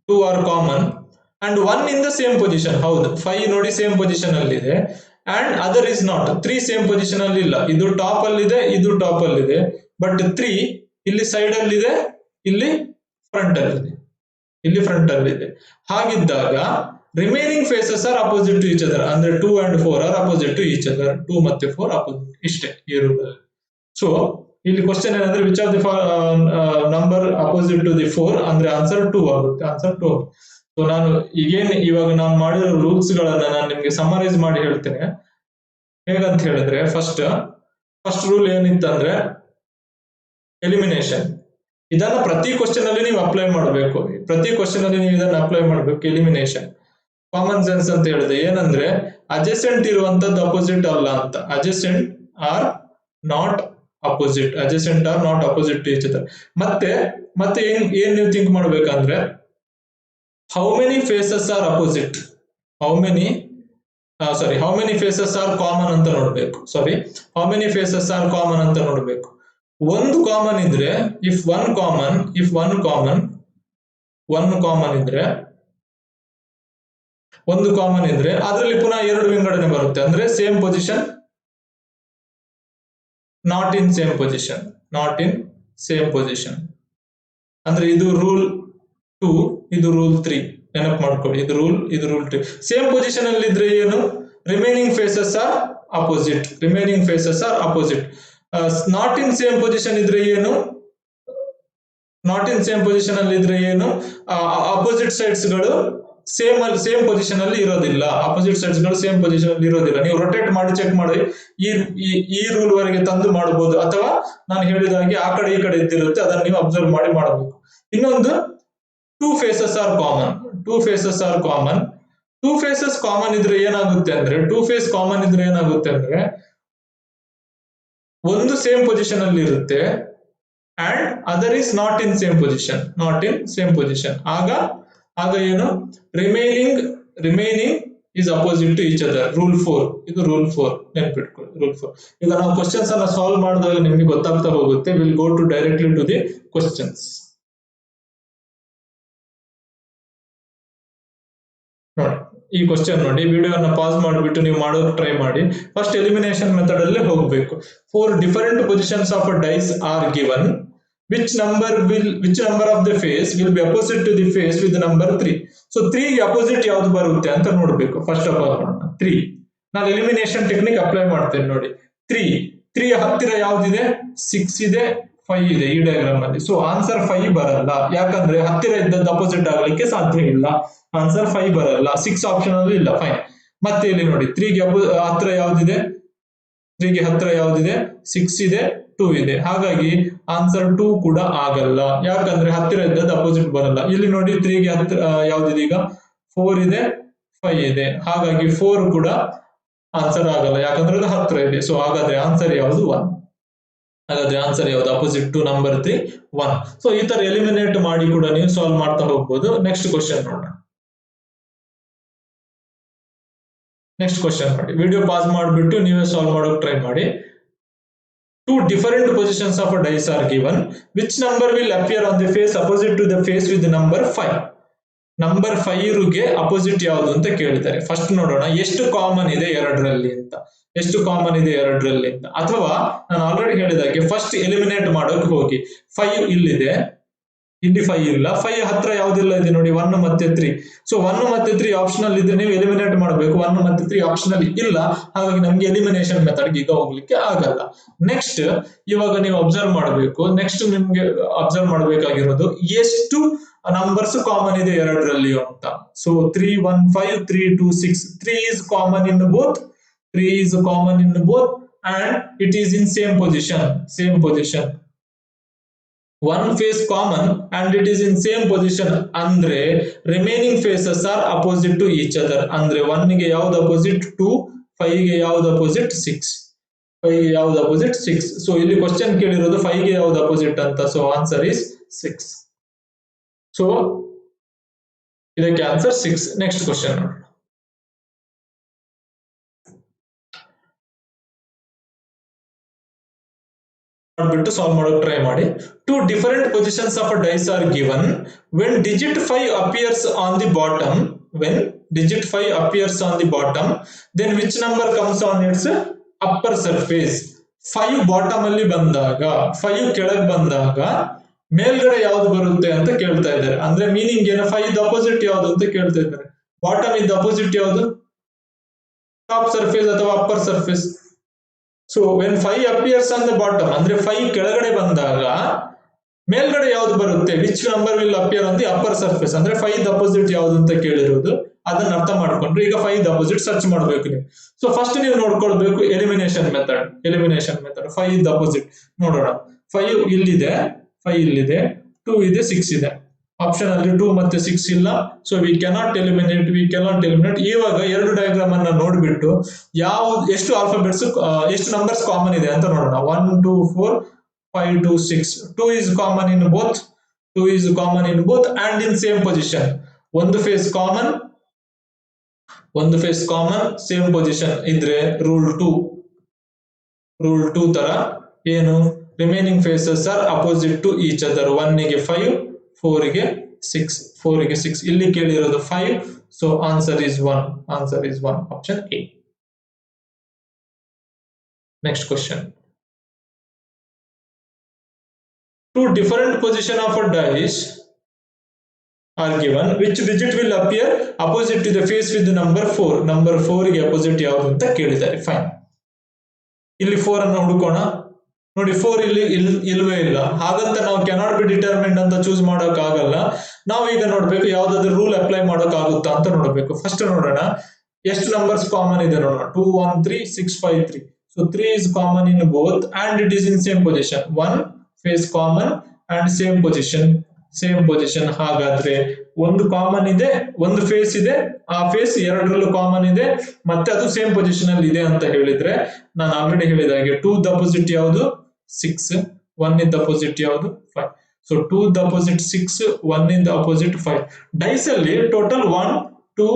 2 are common and 1 in the same position. ಹೌದು, 5 ನೋಡಿ ಸೇಮ್ ಪೊಸಿಷನ್ ಅಲ್ಲಿ ಇದೆ, and other is not. 3 same position ಅಲ್ಲಿ ಇಲ್ಲ. ಇದು ಟಾಪ್ ಅಲ್ಲಿದೆ, ಇದು ಟಾಪ್ ಅಲ್ಲಿದೆ, ಬಟ್ 3 ಇಲ್ಲಿ ಸೈಡ್ ಅಲ್ಲಿದೆ, ಇಲ್ಲಿ ಫ್ರಂಟ್ ಅಲ್ಲಿದೆ. ಹಾಗಿದ್ದಾಗ remaining faces are opposite to each other. ಅಂದ್ರೆ 2 and 4 are opposite to each other. 2 ಮತ್ತೆ 4 ಅಪೋಸಿಟ್. ಇಷ್ಟೇ ಈ ರೂಲ್ ಅಲ್ಲಿ. ಸೊ ಇಲ್ಲಿ ಕ್ವಶನ್ ಏನಂದ್ರೆ, which of the number opposite to the 4? ಅಂದ್ರೆ ಆನ್ಸರ್ 2 ಆಗುತ್ತೆ. ಸೊ ನಾನು ಇವಾಗ ನಾನು ಮಾಡಿರೋ ರೂಲ್ಸ್ ಗಳನ್ನ ನಾನು ನಿಮ್ಗೆ ಸಮರೈಸ್ ಮಾಡಿ ಹೇಳ್ತೇನೆ. ಹೇಗಂತ ಹೇಳಿದ್ರೆ ಫಸ್ಟ್ ರೂಲ್ ಏನಿತ್ತಂದ್ರೆ ಎಲಿಮಿನೇಷನ್. ಇದನ್ನ ಪ್ರತಿ ಕ್ವಶನ್ ಅಲ್ಲಿ ನೀವು ಅಪ್ಲೈ ಮಾಡಬೇಕು. ಎಲಿಮಿನೇಷನ್ ಕಾಮನ್ ಸೆನ್ಸ್ ಅಂತ ಹೇಳಿದೆ. ಏನಂದ್ರೆ ಅಡ್ಜಸೆಂಟ್ ಇರುವಂತದ್ದು ಅಪೋಸಿಟ್ ಅಲ್ಲ ಅಂತ. Adjacent or not opposite each other. ಮತ್ತೆ ಏನ್ ನೀವು ಥಿಂಕ್ ಮಾಡ್ಬೇಕಂದ್ರೆ how many faces are opposite, how many faces are common ಅಂತ ನೋಡ್ಬೇಕು. ಒಂದು ಕಾಮನ್ ಇದ್ರೆ ಇಫ್ ಒನ್ ಕಾಮನ್ ಇದ್ರೆ ಅದರಲ್ಲಿ ಪುನಃ ಎರಡು ವಿಂಗಡಣೆ ಬರುತ್ತೆ. ಅಂದ್ರೆ same position, not in same position. ಅಂದ್ರೆ ಇದು ರೂಲ್ 2, ಇದು ರೂಲ್ 3. ನೆನಪು ಮಾಡ್ಕೊಳ್ಳಿ, ಇದು ರೂಲ್ 3. ಸೇಮ್ ಪೊಸಿಷನ್ ಅಲ್ಲಿ ಇದ್ರೆ ಏನು, remaining faces are opposite. Not in same position ಇದ್ರೆ ಏನು, ಅಪೋಸಿಟ್ ಸೈಡ್ಸ್ ಗಳು ಸೇಮ್ ಪೊಸಿಷನ್ ಅಲ್ಲಿ ಇರೋದಿಲ್ಲ. ನೀವು ರೊಟೇಟ್ ಮಾಡಿ ಚೆಕ್ ಮಾಡಿ ಈ ರೂಲ್ ವರೆಗೆ ತಂದು ಮಾಡಬಹುದು, ಅಥವಾ ನಾನು ಹೇಳಿದಾಗೆ ಆ ಕಡೆ ಈ ಕಡೆ ಇದ್ದಿರುತ್ತೆ, ಅದನ್ನ ನೀವು ಅಬ್ಸರ್ವ್ ಮಾಡಿ ಮಾಡಬೇಕು. ಇನ್ನೊಂದು ಟೂ ಫೇಸಸ್ ಆರ್ ಕಾಮನ್ ಇದ್ರೆ ಏನಾಗುತ್ತೆ ಅಂದ್ರೆ ಒಂದು ಸೇಮ್ ಪೊಸಿಷನ್ ಅಲ್ಲಿ ಇರುತ್ತೆ and other is not in same position. ಆಗ ಏನು, remaining is opposite to each other. Rule 4, ಇದು ರೂಲ್ 4 ನೆನಪಿಟ್ಕೊಳ್ಳಿ. ರೂಲ್ 4. ಈಗ ನಾವು ಕ್ವಶನ್ಸ್ ಅನ್ನ ಸಾಲ್ವ್ ಮಾಡಿದಾಗ ನಿಮ್ಗೆ ಗೊತ್ತಾಗ್ತಾ ಹೋಗುತ್ತೆ. Will go to directly to the questions. ನೋಡಿ ಈ ಕ್ವಶನ್ ನೋಡಿ, ವಿಡಿಯೋನ ಪಾಸ್ ಮಾಡಿಬಿಟ್ಟು ನೀವು ಮಾಡೋಕೆ ಟ್ರೈ ಮಾಡಿ. ಫಸ್ಟ್ ಎಲಿಮಿನೇಷನ್ ಮೆಥಡ್ ಅಲ್ಲಿ ಹೋಗಬೇಕು. 4 different positions of a dice are given. Which number of the face will be opposite to the face with the number 3? So 3 ಗೆ ಅಪೋಸಿಟ್ ಯಾವ್ದು ಬರುತ್ತೆ ಅಂತ ನೋಡ್ಬೇಕು. First of all 3. ನಾನು ಎಲಿಮಿನೇಷನ್ ಟೆಕ್ನಿಕ್ ಅಪ್ಲೈ ಮಾಡ್ತೇನೆ ನೋಡಿ. 3 ಹತ್ತಿರ ಯಾವ್ದಿದೆ, 6 ಇದೆ, 5 ಇದೆ ಈ ಡಯಾಗ್ರಾಮ್ ಅಲ್ಲಿ. ಸೊ ಆನ್ಸರ್ 5 ಬರಲ್ಲ, ಯಾಕಂದ್ರೆ ಹತ್ತಿರ ಇದ್ದದ್ದು ಅಪೋಸಿಟ್ ಆಗ್ಲಿಕ್ಕೆ ಸಾಧ್ಯ ಇಲ್ಲ. ಆನ್ಸರ್ 5 ಬರಲ್ಲ. 6 ಆಪ್ಷನ್ ಅಲ್ಲಿ ಇಲ್ಲ. ಫೈನ್. ಮತ್ತೆ ಇಲ್ಲಿ ನೋಡಿ 3 ಗೆ ಹತ್ತಿರ ಯಾವ್ದಿದೆ, 6 ಇದೆ, 2 ಇದೆ. ಹಾಗಾಗಿ ಆನ್ಸರ್ 2 ಕೂಡ ಆಗಲ್ಲ, ಯಾಕಂದ್ರೆ ಹತ್ತಿರ ಇದ್ದದ್ದು ಅಪೋಸಿಟ್ ಬರಲ್ಲ. ಇಲ್ಲಿ ನೋಡಿ 3 ಗೆ ಹತ್ತಿರ ಯಾವ್ದಿದೆ, ಈಗ 4 ಇದೆ, 5 ಇದೆ. ಹಾಗಾಗಿ 4 ಕೂಡ ಆನ್ಸರ್ ಆಗಲ್ಲ, ಯಾಕಂದ್ರೆ ಅದು ಹತ್ತಿರ ಇದೆ. ಸೊ ಹಾಗಾದ್ರೆ ಆನ್ಸರ್ ಯಾವುದು, 1. Opposite to number 3 1. ಸೊ ಈ ತರ ಎಲಿಮಿನೇಟ್ ಮಾಡಿ ಕೂಡ ನೀವು ಸಾಲ್ವ್ ಮಾಡ್ತಾ ಹೋಗ್ಬೋದು. ನೆಕ್ಸ್ಟ್ ಕ್ವಶನ್ ನೋಡೋಣ. ನೋಡಿ, ವಿಡಿಯೋ ಪಾಸ್ ಮಾಡಿಬಿಟ್ಟು ನೀವೇ ಸಾಲ್ವ್ ಮಾಡೋಕೆ ಟ್ರೈ ಮಾಡಿ. 2 different positions of a dice are given. Which number will appear on the face opposite to the face with the number 5? Number 5 ಗೆ ಅಪೋಸಿಟ್ ಯಾವುದು ಅಂತ ಕೇಳಿದ್ದಾರೆ. ಫಸ್ಟ್ ನೋಡೋಣ ಎಷ್ಟು ಕಾಮನ್ ಇದೆ ಎರಡರಲ್ಲಿ ಅಂತ. ಅಥವಾ ನಾನು ಆಲ್ರೆಡಿ ಹೇಳಿದಾಗೆ ಫಸ್ಟ್ ಎಲಿಮಿನೇಟ್ ಮಾಡೋಕೆ ಹೋಗಿ. 5 ಇಲ್ಲಿದೆ, ಇಲ್ಲಿ 5 ಇಲ್ಲ. 5 ಹತ್ರ ಯಾವ್ದಿಲ್ಲ ಇದೆ ನೋಡಿ, 1 ಮತ್ತೆ 3. ಸೊ 1 ಮತ್ತೆ 3 ಆಪ್ಷನಲ್ ಇದ್ರೆ ನೀವು ಎಲಿಮಿನೇಟ್ ಮಾಡಬೇಕು. 1 ಮತ್ತೆ 3 ಆಪ್ಷನಲ್ ಇಲ್ಲ, ಹಾಗಾಗಿ ನಮ್ಗೆ ಎಲಿಮಿನೇಷನ್ ಮೆಥಡ್ ಈಗ ಹೋಗ್ಲಿಕ್ಕೆ ಆಗಲ್ಲ. ನೆಕ್ಸ್ಟ್ ಇವಾಗ ನೀವು ಅಬ್ಸರ್ವ್ ಮಾಡಬೇಕು. ನೆಕ್ಸ್ಟ್ ನಿಮ್ಗೆ ಅಬ್ಸರ್ವ್ ಮಾಡಬೇಕಾಗಿರೋದು ಎಷ್ಟು ನಂಬರ್ಸ್ ಕಾಮನ್ ಇದೆ ಎರಡರಲ್ಲಿ ಅಂತ. So 3 1 5 3 2 6. 3 is common in both and it is in same position. One face common and it is in same position ಅಂದ್ರೆ remaining faces are opposite to each other. ಅಂದ್ರೆ 1 ಗೆ ಯಾವ್ದು ಅಪೋಸಿಟ್, 2. 5 ಗೆ ಯಾವ್ದು ಅಪೋಸಿಟ್, 6. ಸೊ ಇಲ್ಲಿ ಕ್ವಶನ್ ಕೇಳಿರೋದು 5 ಗೆ ಯಾವ್ದು ಅಪೋಸಿಟ್ ಅಂತ. So answer is 6. ಸೊ ಇದಕ್ಕೆ ಆನ್ಸರ್ 6. ನೆಕ್ಸ್ಟ್ ಕ್ವಶನ್ ನೋಡೋಣ. ಬಿಟ್ಟು ಸಾಲ್ವ್ ಮಾಡೋಕೆ ಟ್ರೈ ಮಾಡಿ. 2 different positions of a dice are given. When digit 5 appears on the bottom, then which number comes on its upper surface? 5 bottom ಅಲ್ಲಿ ಬಂದಾಗ, 5 ಕೆಳಗೆ ಬಂದಾಗ ಮೇಲ್ಗಡೆ ಯಾವ್ದು ಬರುತ್ತೆ ಅಂತ ಕೇಳ್ತಾ ಇದ್ದಾರೆ. ಅಂದ್ರೆ ಮೀನಿಂಗ್ ಏನು, 5 ಅಪೋಸಿಟ್ ಯಾವ್ದು ಅಂತ ಕೇಳ್ತಾ ಇದ್ದಾರೆ. ಬಾಟಮ್ ಇದ್ದ ಅಪೋಸಿಟ್ ಯಾವ್ದು, ಟಾಪ್ ಸರ್ಫೇಸ್ ಅಥವಾ upper surface. So when 5 appears on the bottom ಅಂದ್ರೆ 5 ಕೆಳಗಡೆ ಬಂದಾಗ ಮೇಲ್ಗಡೆ ಯಾವ್ದು ಬರುತ್ತೆ, which number will appear on the upper surface ಅಂದ್ರೆ 5 ಅಪೋಸಿಟ್ ಯಾವ್ದು ಅಂತ ಕೇಳಿರೋದು. ಅದನ್ನ ಅರ್ಥ ಮಾಡ್ಕೊಂಡ್ರೆ ಈಗ 5 ಅಪೋಸಿಟ್ ಸರ್ಚ್ ಮಾಡ್ಬೇಕು ನೀವು. ಸೊ ಫಸ್ಟ್ ನೀವು ನೋಡ್ಕೊಳ್ಬೇಕು ಎಲಿಮಿನೇಷನ್ ಮೆಥಡ್. 5 ಅಪೋಸಿಟ್ ನೋಡೋಣ. 5 ಇಲ್ಲಿದೆ, 5 ಇಲ್ಲಿದೆ, 2 ಇದೆ, 6 ಇದೆ. ಆಪ್ಷನ್ ಅಲ್ಲಿ 2 ಮತ್ತೆ 6 ಇಲ್ಲ. So we cannot eliminate. ಇವಾಗ ಎರಡು ಡಯಾಗ್ರಾಮ್ ಅನ್ನ ನೋಡ್ಬಿಟ್ಟು ಎಷ್ಟು ಆಲ್ಫಾಬೆಟ್ಸ್ ಎಷ್ಟು ನಂಬರ್ಸ್ ಕಾಮನ್ ಇದೆ ಅಂತ ನೋಡೋಣ. 1 2 4 5 2 6. 2 is common in both and in same position. ಒಂದು ಫೇಸ್ ಕಾಮನ್ ಸೇಮ್ ಪೊಸಿಷನ್ ಇದ್ರೆ ರೂಲ್ 2 ತರ ಏನು, remaining faces are opposite to each other. 1 ಗೆ 5, 4 ಗೆ 6. ಇಲ್ಲಿ ಕೇಳಿರೋದು 5. So answer is 1. Option A. Next question. Two different position of a dice are given. Which digit will appear opposite to the face with the number 4? Number 4 ಗೆ opposite ಯಾವುದು ಅಂತ ಕೇಳಿದ್ದಾರೆ. ಫೈನ್. ಇಲ್ಲಿ 4 ಅನ್ನು ಹುಡುಕೋಣ. ನೋಡಿ 4 ಇಲ್ಲಿ ಇಲ್ವೇ ಇಲ್ಲ. ಹಾಗಂತ ನಾವು ಕೆನಾಟ್ ಬಿ ಡಿಟರ್ಮಿನ್ಡ್ ಅಂತ ಚೂಸ್ ಮಾಡೋಕ್ ಆಗಲ್ಲ. ನಾವು ಈಗ ನೋಡ್ಬೇಕು ಯಾವ್ದಾದ್ರು ರೂಲ್ ಅಪ್ಲೈ ಮಾಡೋಕ್ ಆಗುತ್ತಾ ಅಂತ ನೋಡ್ಬೇಕು. ಫಸ್ಟ್ ನೋಡೋಣ ಎಷ್ಟು ನಂಬರ್ಸ್ ಕಾಮನ್ ಇದೆ ನೋಡೋಣ. 2 1 3 6 5 3. So 3 is common in both and it is in same position. 1 face common and same position. ಹಾಗಾದ್ರೆ ಒಂದು ಕಾಮನ್ ಇದೆ, ಒಂದು ಫೇಸ್ ಇದೆ, ಆ ಫೇಸ್ ಎರಡರಲ್ಲೂ ಕಾಮನ್ ಇದೆ, ಮತ್ತೆ ಅದು ಸೇಮ್ ಪೊಸಿಷನ್ ಅಲ್ಲಿ ಇದೆ ಅಂತ ಹೇಳಿದ್ರೆ ನಾನು ಆಲ್ರೆಡಿ ಹೇಳಿದ ಹಾಗೆ 2 ದ ಅಪೋಸಿಟ್ ಯಾವುದು 6, 1 ಇನ್ ದ ಅಪೋಸಿಟ್ ಯಾವುದು 5. So 2 the opposite 6, 1 in the opposite 5. Dice ಅಲ್ಲಿ ಟೋಟಲ್ 1 2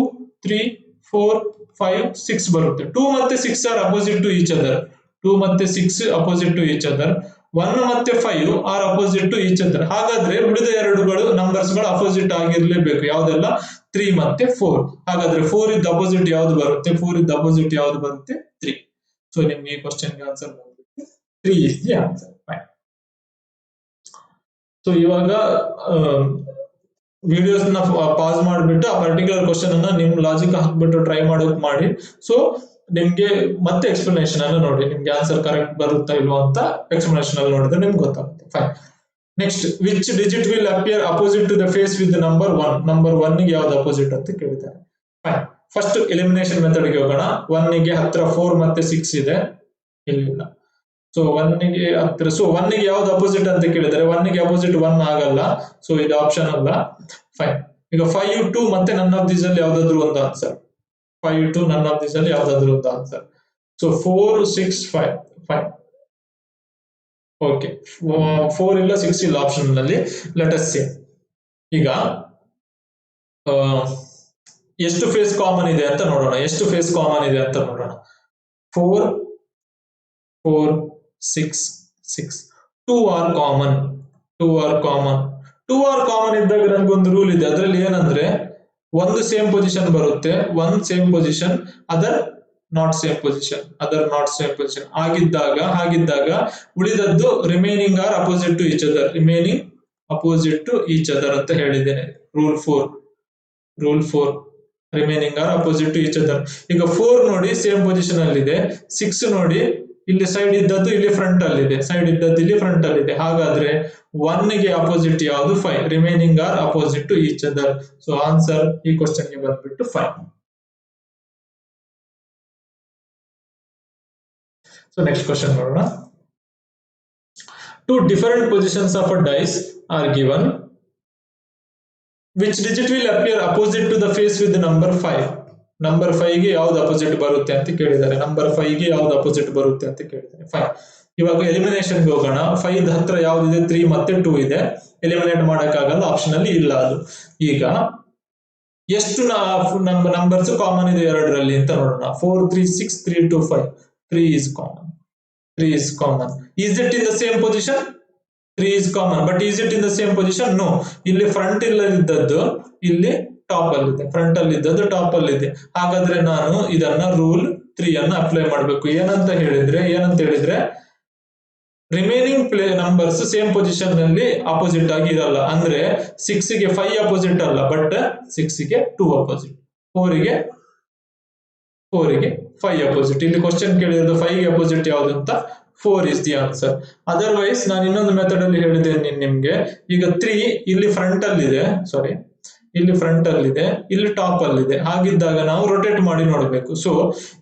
3 4 5 6 ಬರುತ್ತೆ. 2 ಮತ್ತೆ 6 are opposite to each other. 2 ಮತ್ತೆ 6 ಅಪೋಸಿಟ್ ಟು ಈಚ್ ಅದರ್. 1 ಮತ್ತೆ 5 are opposite to each other. ಹಾಗಾದ್ರೆ ಉಳಿದ ಎರಡುಗಳು ನಂಬರ್ಸ್ ಗಳು ಅಪೋಸಿಟ್ ಆಗಿರ್ಲೇಬೇಕು. ಯಾವ್ದೆಲ್ಲ 3 ಮತ್ತೆ 4. ಹಾಗಾದ್ರೆ 4 ಇದ್ದ ಅಪೋಸಿಟ್ ಯಾವ್ದು ಬರುತ್ತೆ? 3. ಸೊ ನಿಮ್ಗೆ ಈ ಕ್ವಶನ್ ಗೆ ಆನ್ಸರ್ ಬಂದ್ಬಿಟ್ಟು 3 ಇಸ್ ದಿ ಆನ್ಸರ್. ಸೊ ಇವಾಗ ವಿಡಿಯೋಸ್ ನ ಪಾಸ್ ಮಾಡಿಬಿಟ್ಟು ಆ ಪರ್ಟಿಕ್ಯುಲರ್ ಕ್ವಶನ್ ಅನ್ನ ನಿಮ್ ಲಾಜಿಕ್ ಹಾಕ್ಬಿಟ್ಟು ಟ್ರೈ ಮಾಡೋಕ್ ಮಾಡಿ. ಸೊ ನಿಮ್ಗೆ ಮತ್ತೆ ಎಕ್ಸ್ಪ್ಲನೇಷನ್ ಅನ್ನು ನೋಡಿ, ನಿಮ್ಗೆ ಆನ್ಸರ್ ಕರೆಕ್ಟ್ ಬರುತ್ತಾ ಇಲ್ವಾ ಅಂತ ಎಕ್ಸ್ಪ್ಲನೇಷನ್ ಅಲ್ಲಿ ನೋಡಿದ್ರೆ ನಿಮ್ಗೆ ಗೊತ್ತಾಗುತ್ತೆ. Fine. Next, which digit will appear opposite to the face with number 1? Number 1 ಗೆ ಯಾವ್ದು ಅಪೋಸಿಟ್ ಅಂತ ಕೇಳಿದ್ದಾರೆ. ಫೈನ್. ಫಸ್ಟ್ ಎಲಿಮಿನೇಷನ್ ಮೆಥಡ್ ಗೆ ಹೋಗೋಣ. 1 ಗೆ ಹತ್ರ 4 ಮತ್ತೆ 6 ಇದೆ, ಇಲ್ಲಿಲ್ಲ. ಸೊ 1 ಗೆ ಹತ್ರ, ಸೊ 1 ಗೆ ಯಾವ್ದು ಅಪೋಸಿಟ್ ಅಂತ ಕೇಳಿದ್ದಾರೆ. 1 ಗೆ ಅಪೋಸಿಟ್ 1 ಆಗಲ್ಲ, ಸೊ ಇದು ಆಪ್ಷನ್ ಅಲ್ಲ. ಫೈನ್. ಈಗ 5 2 ಮತ್ತೆ ನನ್ ಆಫ್ ದೀಸ್ ಅಲ್ಲಿ ಯಾವ್ದಾದ್ರು ಒಂದು ಆನ್ಸರ್. 5 2 ನನ್ ಆಫ್ ದೀಸ್ ಅಲ್ಲಿ ಯಾವ್ದಾದ್ರು ಒಂದು ಆನ್ಸರ್. ಸೊ 4 6 5 5. ಓಕೆ, 4 ಇಲ್ಲ 6 ಇಲ್ಲ ಆಪ್ಷನ್ ನಲ್ಲಿ. Let us see. ಈಗ ಎಷ್ಟು ಫೇಸ್ ಕಾಮನ್ ಇದೆ ಅಂತ ನೋಡೋಣ. 4 4 6 6. 2 ಆರ್ ಕಾಮನ್. 2 ಆರ್ ಕಾಮನ್ ಇದ್ದಾಗ ನನ್ಗೊಂದು ರೂಲ್ ಇದೆ. ಅದರಲ್ಲಿ ಏನಂದ್ರೆ ಒಂದು ಸೇಮ್ ಪೊಸಿಷನ್ ಬರುತ್ತೆ, ಒಂದು same position, other not same position ಹಾಗಿದ್ದಾಗ ಉಳಿದದ್ದು remaining are opposite to each other ಅಂತ ಹೇಳಿದ್ದೇನೆ. Rule 4 remaining are opposite to each other. ಈಗ 4 ನೋಡಿ ಸೇಮ್ ಪೊಸಿಷನ್ ಅಲ್ಲಿ ಇದೆ. 6 ನೋಡಿ ಇಲ್ಲಿ ಸೈಡ್ ಇದ್ದದ್ದು ಇಲ್ಲಿ ಫ್ರಂಟ್ ಅಲ್ಲಿ ಇದೆ, ಹಾಗಾದ್ರೆ 1 ಗೆ ಅಪೋಸಿಟ್ ಯಾವುದು? 5. Remaining are opposite to each other. So answer ಈ ಕ್ವಶನ್ ಗೆ ಬಂದ್ಬಿಟ್ಟು 5. ಸೊ ನೆಕ್ಸ್ಟ್ ಕ್ವಶನ್ ನೋಡೋಣ. 2 different positions of a dice are given. Which digit will appear opposite to the face with the number 5? Number 5 ಗೆ ಯಾವ್ದು ಅಪೋಸಿಟ್ ಬರುತ್ತೆ ಅಂತ ಕೇಳಿದ್ದಾರೆ. ಫೈನ್. ಇವಾಗ ಎಲಿಮಿನೇಷನ್ ಗೆ ಹೋಗೋಣ. 5 ಹತ್ರ ಯಾವ್ದಿದೆ? 3 ಮತ್ತೆ 2 ಇದೆ. ಎಲಿಮಿನೇಟ್ ಮಾಡಕ್ಕಾಗಲ್ಲ, ಆಪ್ಷನ್ ಅಲ್ಲಿ ಇಲ್ಲ ಅದು. ಈಗ ಎಷ್ಟು ನಂಬರ್ಸ್ ಕಾಮನ್ ಇದೆ ಎರಡರಲ್ಲಿ ಅಂತ ನೋಡೋಣ. 4 3 6 3 2 5. 3 is common. Is it in the same position? 3 is common, but is it in the same position? No. ಇಲ್ಲಿ ಫ್ರಂಟ್ ಇಲ್ಲದಿದ್ದದ್ದು ಇಲ್ಲಿ ಟಾಪ್ ಅಲ್ಲಿ ಇದೆ, ಫ್ರಂಟ್ ಅಲ್ಲಿ ಇದ್ದದ್ದು ಟಾಪ್ ಅಲ್ಲಿ ಇದೆ. ಹಾಗಾದ್ರೆ ನಾನು ಇದನ್ನ ರೂಲ್ 3 ಅನ್ನ ಅಪ್ಲೈ ಮಾಡಬೇಕು. ಏನಂತ ಹೇಳಿದ್ರೆ ರಿಮೈನಿಂಗ್ ನಂಬರ್ಸ್ ಸೇಮ್ ಪೊಸಿಷನ್ ನಲ್ಲಿ ಅಪೋಸಿಟ್ ಆಗಿ ಇರಲ್ಲ. ಅಂದ್ರೆ 6 ಗೆ 5 ಅಪೋಸಿಟ್ ಅಲ್ಲ, ಬಟ್ 6 ಗೆ 2 ಅಪೋಸಿಟ್, 4 ಗೆ 5 ಅಪೋಸಿಟ್. ಇಲ್ಲಿ ಕ್ವಶನ್ ಕೇಳಿರೋದು 5 ಗೆ ಅಪೋಸಿಟ್ ಯಾವುದು ಅಂತ. 4 is the answer. Otherwise ನಾನು ಇನ್ನೊಂದು ಮೆಥಡ್ ಅಲ್ಲಿ ಹೇಳಿದೆ ನಿಮ್ಗೆ, ಈಗ 3 ಇಲ್ಲಿ ಫ್ರಂಟ್ ಅಲ್ಲಿ ಇದೆ, ಸಾರಿ ಇಲ್ಲಿ ಫ್ರಂಟ್ ಅಲ್ಲಿ ಇದೆ, ಇಲ್ಲಿ ಟಾಪ್ ಅಲ್ಲಿ ಇದೆ. ಹಾಗಿದ್ದಾಗ ನಾವು ರೊಟೇಟ್ ಮಾಡಿ ನೋಡಬೇಕು. ಸೊ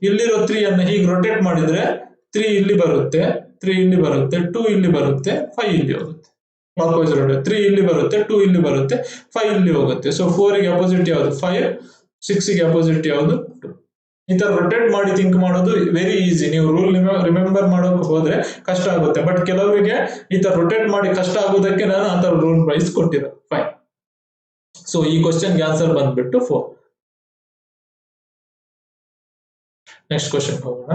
ಇಲ್ಲಿರೋ 3 ಅನ್ನ ಹೀಗೆ ರೊಟೇಟ್ ಮಾಡಿದ್ರೆ 3 ಇಲ್ಲಿ ಬರುತ್ತೆ, 3 ಇಲ್ಲಿ ಬರುತ್ತೆ, 2 ಇಲ್ಲಿ ಬರುತ್ತೆ, 5 ಇಲ್ಲಿ ಹೋಗುತ್ತೆ. ಕ್ಲಾಕ್ ವೈಸ್ ರೊಟೇಟ್ 3 ಇಲ್ಲಿ ಬರುತ್ತೆ, 2 ಇಲ್ಲಿ ಬರುತ್ತೆ, 5 ಇಲ್ಲಿ ಹೋಗುತ್ತೆ. ಸೊ 4 ಗೆ ಅಪೋಸಿಟ್ ಯಾವುದು 5, 6 ಗೆ ಅಪೋಸಿಟ್ ಯಾವುದು 2. ಈ ತರ ರೊಟೇಟ್ ಮಾಡಿ ಥಿಂಕ್ ಮಾಡೋದು ವೆರಿ ಈಸಿ. ನೀವು ರೂಲ್ ರಿಮೆಂಬರ್ ಮಾಡೋಕೆ ಹೋದ್ರೆ ಕಷ್ಟ ಆಗುತ್ತೆ, ಬಟ್ ಕೆಲವರಿಗೆ ಈ ತರ ರೊಟೇಟ್ ಮಾಡಿ ಕಷ್ಟ ಆಗೋದಕ್ಕೆ ನಾನು ಆ ತರ ರೂಲ್ ವೈಸ್ ಕೊಟ್ಟಿರೋದು. ಫೈನ್. ಸೊ ಈ ಕ್ವಶನ್ ಗೆ ಆನ್ಸರ್ ಬಂದ್ಬಿಟ್ಟು 4. ನೆಕ್ಸ್ಟ್ ಕ್ವಶನ್ ಹೋಗೋಣ.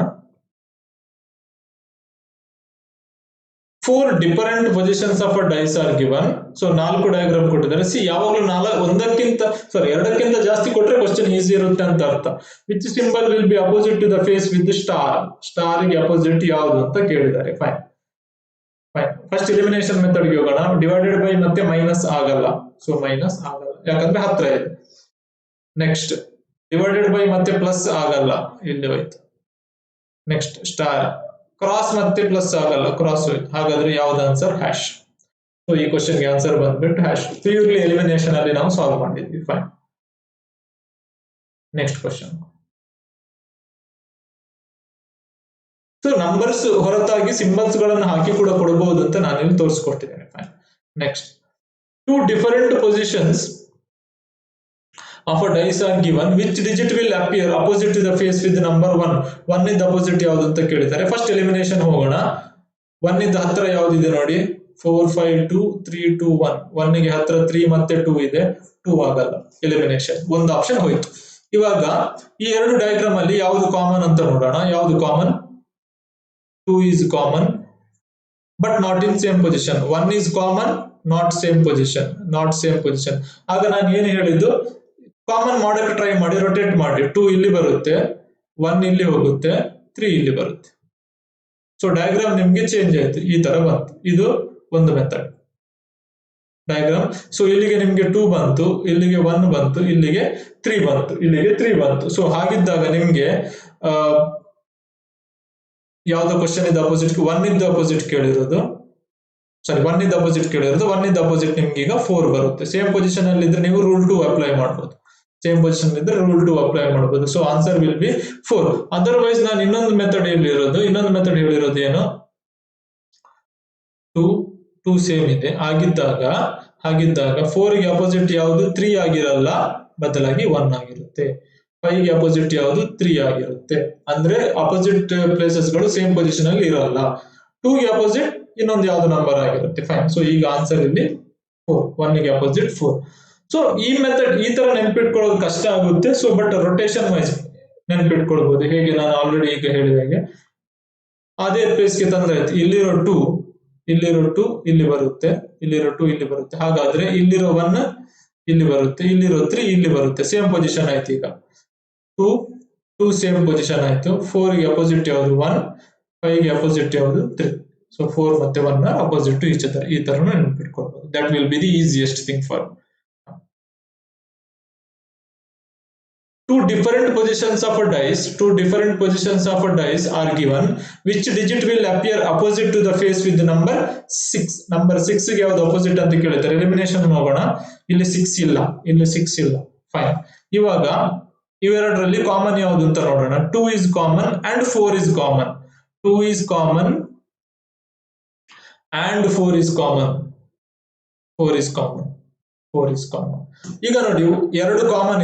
4 different positions of a dice are given. So 4 diagram ಕೊಟ್ಟಿದ್ದಾರೆ. ಸಿ ಯಾವಾಗಲೂ ಎರಡಕ್ಕಿಂತ ಜಾಸ್ತಿ ಕೊಟ್ರೆ ಕ್ವಶನ್ ಈಸಿ ಇರುತ್ತೆ ಅಂತ ಅರ್ಥ. Which symbol will be opposite to the face with star. Star ಗೆ ಅಪೋಸಿಟ್ ಯಾವುದು ಅಂತ ಕೇಳಿದ್ದಾರೆ. ಫೈನ್. ಫಸ್ಟ್ ಎಲಿಮಿನೇಷನ್ ಮೆಥಡ್ ಗೆ ಹೋಗೋಣ. ಡಿವೈಡೆಡ್ ಬೈ ಮತ್ತೆ ಮೈನಸ್ ಆಗಲ್ಲ, ಸೊ ಮೈನಸ್ ಆಗಲ್ಲ ಯಾಕಂದ್ರೆ ಹತ್ರ ಇದೆ. ನೆಕ್ಸ್ಟ್ ಡಿವೈಡೆಡ್ ಬೈ ಮತ್ತೆ ಪ್ಲಸ್ ಆಗಲ್ಲ, ಇಲ್ಲಿ ಹೋಯ್ತು. ನೆಕ್ಸ್ಟ್ ಸ್ಟಾರ್, ಕ್ರಾಸ್ ಮತ್ತೆ ಪ್ಲಸ್ ಆಗಲ್ಲ, ಕ್ರಾಸ್ ಹೋಯ್ತು. ಹಾಗಾದ್ರೆ ಯಾವ್ದು ಆನ್ಸರ್? ಹ್ಯಾಶ್. ಸೊ ಈ ಕ್ವಶನ್ ಗೆ ಆನ್ಸರ್ ಬಂದ್ಬಿಟ್ಟು ಹ್ಯಾಶ್. ಪ್ಯೂರ್ಲಿ ಎಲಿಮಿನೇಷನ್ ಅಲ್ಲಿ ನಾವು ಸಾಲ್ವ್ ಮಾಡಿದ್ವಿ. Fine. Next question. So numbers ಹೊರತಾಗಿ ಸಿಂಬಲ್ಸ್ ಗಳನ್ನು ಹಾಕಿ ಕೂಡ ಕೊಡಬಹುದು ಅಂತ ನಾನು ಇಲ್ಲಿ ತೋರಿಸ್ಕೊಟ್ಟಿದ್ದೇನೆ. Fine. Next, 2 different positions of a dice are given. Which digit will appear opposite to the face with number 1? 1 ಇದ್ದ ಅಪೋಸಿಟ್ ಯಾವುದು ಅಂತ ಕೇಳಿದ್ದಾರೆ. ಫಸ್ಟ್ ಎಲಿಮಿನೇಷನ್ ಹೋಗೋಣ. 1 ಇದ್ದ ಹತ್ರ ಯಾವ್ದಿದೆ ನೋಡಿ, 4 5 2 3 2 1. 1 ಗೆ ಹತ್ರ 3 ಮತ್ತೆ 2 ಇದೆ, 2 ಆಗಲ್ಲ. ಎಲಿಮಿನೇಷನ್, ಒಂದು ಆಪ್ಷನ್ ಹೋಯ್ತು. ಇವಾಗ ಈ ಎರಡು ಡಯಾಗ್ರಾಮ್ ಅಲ್ಲಿ ಯಾವುದು ಕಾಮನ್ ಅಂತ ನೋಡೋಣ. ಯಾವುದು common? 2 is common but not in same position. 1 is common, not same position. ಆಗ ನಾನು ಏನು ಹೇಳಿದ್ದು, ಕಾಮನ್ ಮಾಡಕ್ಕೆ ಟ್ರೈ ಮಾಡಿ, ರೊಟೇಟ್ ಮಾಡಿ. 2 ಇಲ್ಲಿ ಬರುತ್ತೆ, 1 ಇಲ್ಲಿ ಹೋಗುತ್ತೆ, 3 ಇಲ್ಲಿ ಬರುತ್ತೆ. ಸೊ ಡಯಾಗ್ರಾಮ್ ನಿಮ್ಗೆ ಚೇಂಜ್ ಆಯ್ತು, ಈ ತರ ಬಂತು. ಇದು ಒಂದು ಮೆಥಡ್ ಡಯಾಗ್ರಾಮ್. ಸೊ ಇಲ್ಲಿಗೆ ನಿಮ್ಗೆ 2 ಬಂತು, ಇಲ್ಲಿಗೆ 1 ಬಂತು, ಇಲ್ಲಿಗೆ 3 ಬಂತು, ಇಲ್ಲಿಗೆ 3 ಬಂತು. ಸೊ ಹಾಗಿದ್ದಾಗ ನಿಮ್ಗೆ ಯಾವ್ದೋ ಕ್ವಶನ್ ಇದ್ದ ಅಪೋಸಿಟ್ 1 ಇದ್ದ ಅಪೋಸಿಟ್ ಕೇಳಿರೋದು, ಸಾರಿ 1 ಇದ್ದ ಅಪೋಸಿಟ್ ಕೇಳಿರೋದು, 1 ಇದ್ದ ಅಪೋಸಿಟ್ ನಿಮ್ಗೆ ಈಗ 4 ಬರುತ್ತೆ. ಸೇಮ್ ಪೊಸಿಷನ್ ಅಲ್ಲಿ ಇದ್ರೆ ನೀವು ರೂಲ್ 2 ಅಪ್ಲೈ ಮಾಡಬಹುದು. ಸೇಮ್ ಪೊಸಿಷನ್ ಇದ್ರೆ ರೂಲ್ 2 ಅಪ್ಲೈ ಮಾಡಬಹುದು. So answer will be 4. Otherwise ನಾನು ಇನ್ನೊಂದು ಮೆಥಡ್ ಹೇಳಿರೋದು ಏನು, 2 ಸೇಮ್ ಇದೆ. ಹಾಗಿದ್ದಾಗ 4 ಗೆ ಅಪೋಸಿಟ್ ಯಾವುದು 3 ಆಗಿರಲ್ಲ, ಬದಲಾಗಿ 1 ಆಗಿರುತ್ತೆ. 5 ಗೆ ಅಪೋಸಿಟ್ ಯಾವುದು 3 ಆಗಿರುತ್ತೆ. ಅಂದ್ರೆ ಅಪೋಸಿಟ್ ಪ್ಲೇಸಸ್ ಗಳು ಸೇಮ್ ಪೊಸಿಷನ್ ಅಲ್ಲಿ ಇರಲ್ಲ. 2 ಗೆ ಅಪೋಸಿಟ್ ಇನ್ನೊಂದು ಯಾವ್ದು ನಂಬರ್ ಆಗಿರುತ್ತೆ. ಫೈನ್. ಸೊ ಈಗ ಆನ್ಸರ್ ಇಲ್ಲಿ 4. 1 ಗೆ ಅಪೋಸಿಟ್ 4. ಸೊ ಈ ಮೆಥಡ್ ಈ ತರ ನೆನ್ಪಿಟ್ಕೊಳ್ಳೋದು ಕಷ್ಟ ಆಗುತ್ತೆ. ಸೊ ಬಟ್ ರೊಟೇಷನ್ ವೈಸ್ ನೆನ್ಪಿಟ್ಕೊಳ್ಬಹುದು. ಹೇಗೆ ನಾನು ಆಲ್ರೆಡಿ ಈಗ ಹೇಳಿದಾಗೆ ಅದೇ ಪ್ಲೇಸ್ ಗೆ ತಂದ್ರೆ ಇಲ್ಲಿರೋ 2 ಇಲ್ಲಿ ಬರುತ್ತೆ, ಇಲ್ಲಿರೋ 2 ಇಲ್ಲಿ ಬರುತ್ತೆ. ಹಾಗಾದ್ರೆ ಇಲ್ಲಿರೋ 1 ಇಲ್ಲಿ ಬರುತ್ತೆ, ಇಲ್ಲಿರೋ 3 ಇಲ್ಲಿ ಬರುತ್ತೆ. ಸೇಮ್ ಪೊಸಿಷನ್ ಆಯ್ತು. ಈಗ 2 ಸೇಮ್ ಪೊಸಿಷನ್ ಆಯ್ತು. 4 ಗೆ ಅಪೋಸಿಟ್ ಯಾವುದು 1, 5 ಗೆ ಅಪೋಸಿಟ್ ಯಾವುದು 3. ಸೊ 4 ಮತ್ತೆ 1 are opposite to each other. ಈ ತರ ನೆನಪಿಟ್ಕೊಳ್ಬಹುದು. That will be the easiest thing for. 2 different positions of a dice are given. Which digit will appear opposite to the face with the number 6? Number 6 ಗೆ ಯಾವುದು ಅಪೋಸಿಟ್ ಅಂತ ಕೇಳಿದ್ದಾರೆ. ಎಲಿಮಿನೇಷನ್ ಹೋಗೋಣ. ಇಲ್ಲಿ 6 ಇಲ್ಲ. ಫೈನ್. ಇವಾಗ ಇವೆರಡರಲ್ಲಿ ಕಾಮನ್ ಯಾವುದು ಅಂತ ನೋಡೋಣ. 2 is common and 4 is common. 2 is common and 4 is common. 4 is common. ಈಗ ನೋಡಿ, ಎರಡು ಕಾಮನ್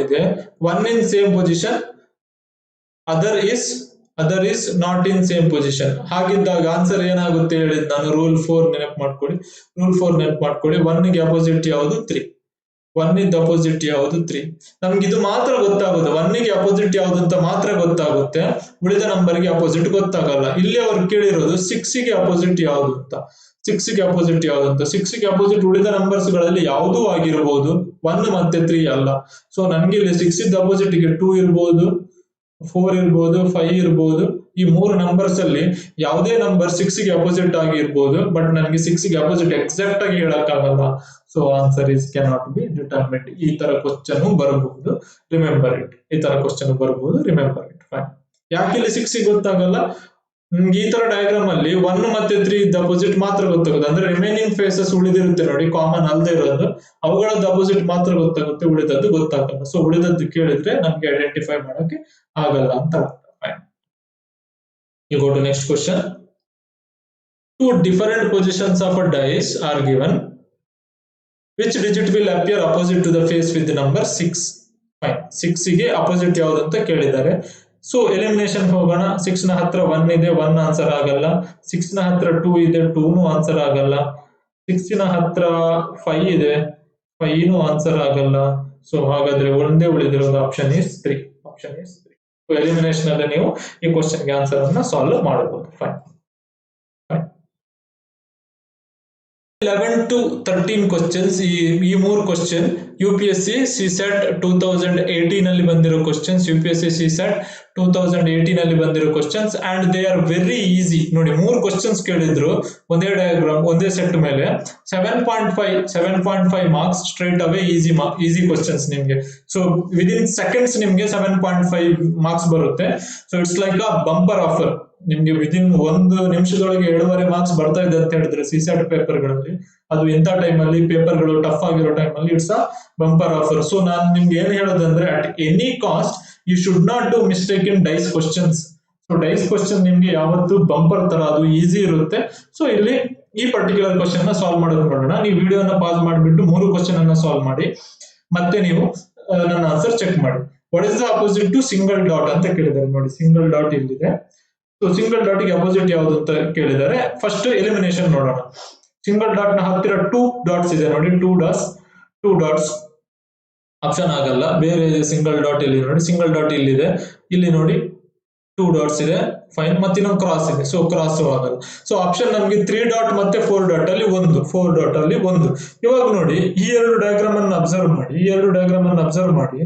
ಇದೆ. 1 in same position, other is not in same position. ಹಾಗಿದ್ದಾಗ ಆನ್ಸರ್ ಏನಾಗುತ್ತೆ ಹೇಳಿದ್ ನಾನು. ರೂಲ್ 4 ನೆನಪು ಮಾಡ್ಕೊಳ್ಳಿ. 1 ಗೆ ಅಪೋಸಿಟ್ ಯಾವುದು 3. 1 ಇದ್ದ ಅಪೋಸಿಟ್ ಯಾವುದು 3. ನಮ್ಗೆ ಇದು ಮಾತ್ರ ಗೊತ್ತಾಗುತ್ತೆ. 1 ಗೆ ಅಪೋಸಿಟ್ ಯಾವುದು ಅಂತ ಮಾತ್ರ ಗೊತ್ತಾಗುತ್ತೆ, ಉಳಿದ ನಂಬರ್ ಗೆ ಅಪೋಸಿಟ್ ಗೊತ್ತಾಗಲ್ಲ. ಇಲ್ಲಿ ಅವ್ರು ಕೇಳಿರೋದು 6 ಗೆ ಅಪೋಸಿಟ್ ಯಾವುದು ಅಂತ. 6 ಗೆ ಅಪೋಸಿಟ್ ಉಳಿದ ನಂಬರ್ಸ್ ಗಳಲ್ಲಿ ಯಾವುದೂ ಆಗಿರಬಹುದು, 1 ಮತ್ತೆ 3 ಅಲ್ಲ. ಸೊ ನನ್ಗೆ ಇಲ್ಲಿ 6 ಇದ್ದ ಅಪೋಸಿಟ್ ಗೆ 2 ಇರ್ಬೋದು, 4 ಇರ್ಬೋದು, 5 ಇರ್ಬೋದು. ಈ 3 ನಂಬರ್ಸ್ ಅಲ್ಲಿ ಯಾವುದೇ ನಂಬರ್ 6 ಗೆ ಅಪೋಸಿಟ್ ಆಗಿರ್ಬೋದು, ಬಟ್ ನನಗೆ 6 ಗೆ ಅಪೋಸಿಟ್ ಎಕ್ಸಾಕ್ಟ್ ಆಗಿ ಹೇಳಕ್ಕಾಗಲ್ಲ. So answer is cannot be determined. ಈ ತರ ಕ್ವಶನ್ ಬರಬಹುದು, ರಿಮೆಂಬರ್ ಇಟ್. ಫೈನ್. ಯಾಕೆ ಇಲ್ಲಿ 6 ಗೊತ್ತಾಗಲ್ಲ? ನಿಮ್ಗೆ ಈ ತರ ಡಯಾಗ್ರಾಮ್ ಅಲ್ಲಿ 1 ಮತ್ತೆ 3 ಇದ್ದ ಅಪೋಸಿಟ್ ಮಾತ್ರ ಗೊತ್ತಾಗುತ್ತೆ. ಅಂದ್ರೆ ರಿಮೈನಿಂಗ್ ಫೇಸಸ್ ಉಳಿದಿರುತ್ತೆ ನೋಡಿ, ಕಾಮನ್ ಅಲ್ಲದೆ ಇರೋದು, ಅವುಗಳದ್ದು ಅಪೋಸಿಟ್ ಮಾತ್ರ ಗೊತ್ತಾಗುತ್ತೆ, ಉಳಿದದ್ದು ಗೊತ್ತಾಗಲ್ಲ. ಸೊ ಉಳಿದದ್ದು ಕೇಳಿದ್ರೆ ನಮ್ಗೆ ಐಡೆಂಟಿಫೈ ಮಾಡಕ್ಕೆ ಆಗಲ್ಲ ಅಂತ ಅರ್ಥ. You go to next question. Two different positions of a dice are given. Which digit will appear opposite to the face with the number 6? Fine. 6 ಗೆ ಅಪೋಸಿಟ್ ಯಾವುದು ಅಂತ ಕೇಳಿದ್ದಾರೆ. ಸೊ ಎಲಿಮಿನೇಷನ್ ಹೋಗೋಣ. 6 ನ ಹತ್ರ 1 ಇದೆ, 1 ಆನ್ಸರ್ ಆಗಲ್ಲ. 6 ನ ಹತ್ರ 2 ಇದೆ, 2 ಆನ್ಸರ್ ಆಗಲ್ಲ. 6 ನ ಹತ್ರ 5 ಇದೆ, 5 ಆನ್ಸರ್ ಆಗಲ್ಲ. ಸೊ ಹಾಗಾದ್ರೆ ಒಂದೇ ಉಳಿದಿರೋದು option is 3. Option is 3. So elimination ಅಲ್ಲಿ ನೀವು ಈ ಕ್ವಶನ್ ಗೆ ಆನ್ಸರ್ ಅನ್ನ ಸಾಲ್ವ್ ಮಾಡಬಹುದು. ಫೈನ್. 11 to 13 questions. ಈ 3 ಕ್ವಶನ್ UPSC CSAT 2018 ಅಲ್ಲಿ ಬಂದಿರೋ ಕ್ವಶನ್ಸ್, UPSC CSAT 2018 ಅಲ್ಲಿ ಬಂದಿರೋ questions, and they are very easy. ನೋಡಿ 3 ಕ್ವಶನ್ಸ್ ಕೇಳಿದ್ರು, ಒಂದೇ ಡಯಾಗ್ರಾಮ್, ಒಂದೇ ಸೆಟ್ ಮೇಲೆ 7.5 marks straight away easy questions ನಿಮ್ಗೆ. ಸೊ ವಿದಿನ್ ಸೆಕೆಂಡ್ಸ್ ನಿಮ್ಗೆ 7.5 ಮಾರ್ಕ್ಸ್ ಬರುತ್ತೆ. So it's like a bumper offer. ನಿಮ್ಗೆ ವಿದಿನ್ 1 ನಿಮಿಷದೊಳಗೆ 7.5 ಮಾರ್ಕ್ಸ್ ಬರ್ತಾ ಇದೆ ಅಂತ ಹೇಳಿದ್ರೆ CSAT ಪೇಪರ್ ಗಳಲ್ಲಿ, ಅದು ಎಂತ ಟೈಮ್ ಅಲ್ಲಿ ಪೇಪರ್ಗಳು ಟಫ್ ಆಗಿರೋ ಟೈಮ್ ಅಲ್ಲಿ it's a bumper offer. So ನಾನು ನಿಮ್ಗೆ ಏನ್ ಹೇಳೋದಂದ್ರೆ, at any cost you should not do mistake in dice questions. So dice question ನಿಮ್ಗೆ ಯಾವತ್ತು ಬಂಪರ್ ತರ, ಅದು ಈಸಿ ಇರುತ್ತೆ. ಸೊ ಇಲ್ಲಿ ಈ ಪರ್ಟಿಕ್ಯುಲರ್ ಕ್ವಶನ್ ನ ಸಾಲ್ವ್ ಮಾಡೋದು ನೋಡೋಣ. ನೀವು ವಿಡಿಯೋನ ಪಾಸ್ ಮಾಡಿಬಿಟ್ಟು 3 ಕ್ವಶನ್ ಅನ್ನ ಸಾಲ್ವ್ ಮಾಡಿ, ಮತ್ತೆ ನೀವು ನನ್ನ ಆನ್ಸರ್ ಚೆಕ್ ಮಾಡಿ. What is the opposite to single dot ಅಂತ ಕೇಳಿದ್ದಾರೆ. ನೋಡಿ ಸಿಂಗಲ್ ಡಾಟ್ ಇಲ್ಲಿದೆ. ಸೊ ಸಿಂಗಲ್ ಡಾಟ್ ಗೆ ಅಪೋಸಿಟ್ ಯಾವುದು ಅಂತ ಕೇಳಿದ್ದಾರೆ. ಫಸ್ಟ್ ಎಲಿಮಿನೇಷನ್ ನೋಡೋಣ. ಸಿಂಗಲ್ ಡಾಟ್ ನ ಹತ್ತಿರ 2 ಡಾಟ್ಸ್ ಇದೆ ನೋಡಿ, 2 ಡಾಟ್ಸ್ ಆಪ್ಷನ್ ಆಗಲ್ಲ. ಬೇರೆ ಸಿಂಗಲ್ ಡಾಟ್ ಇಲ್ಲಿ ನೋಡಿ, ಸಿಂಗಲ್ ಡಾಟ್ ಇಲ್ಲಿದೆ, ಇಲ್ಲಿ ನೋಡಿ 2 ಡಾಟ್ಸ್ ಇದೆ. ಫೈನ್. ಮತ್ತೆ ಇನ್ನೊಂದು ಕ್ರಾಸ್ ಇದೆ, ಸೊ ಕ್ರಾಸ್ ಆಗಲ್ಲ. ಸೊ ಆಪ್ಷನ್ ನಮಗೆ 3 ಡಾಟ್ ಮತ್ತೆ 4 ಡಾಟ್ ಅಲ್ಲಿ 1, 4 ಡಾಟ್ ಅಲ್ಲಿ 1. ಇವಾಗ ನೋಡಿ ಈ 2 ಡಯಾಗ್ರಾಮ್ ಅನ್ನು ಅಬ್ಸರ್ವ್ ಮಾಡಿ, ಈ 2 ಡಯಾಗ್ರಾಮ್ ಅನ್ನು ಅಬ್ಸರ್ವ್ ಮಾಡಿ.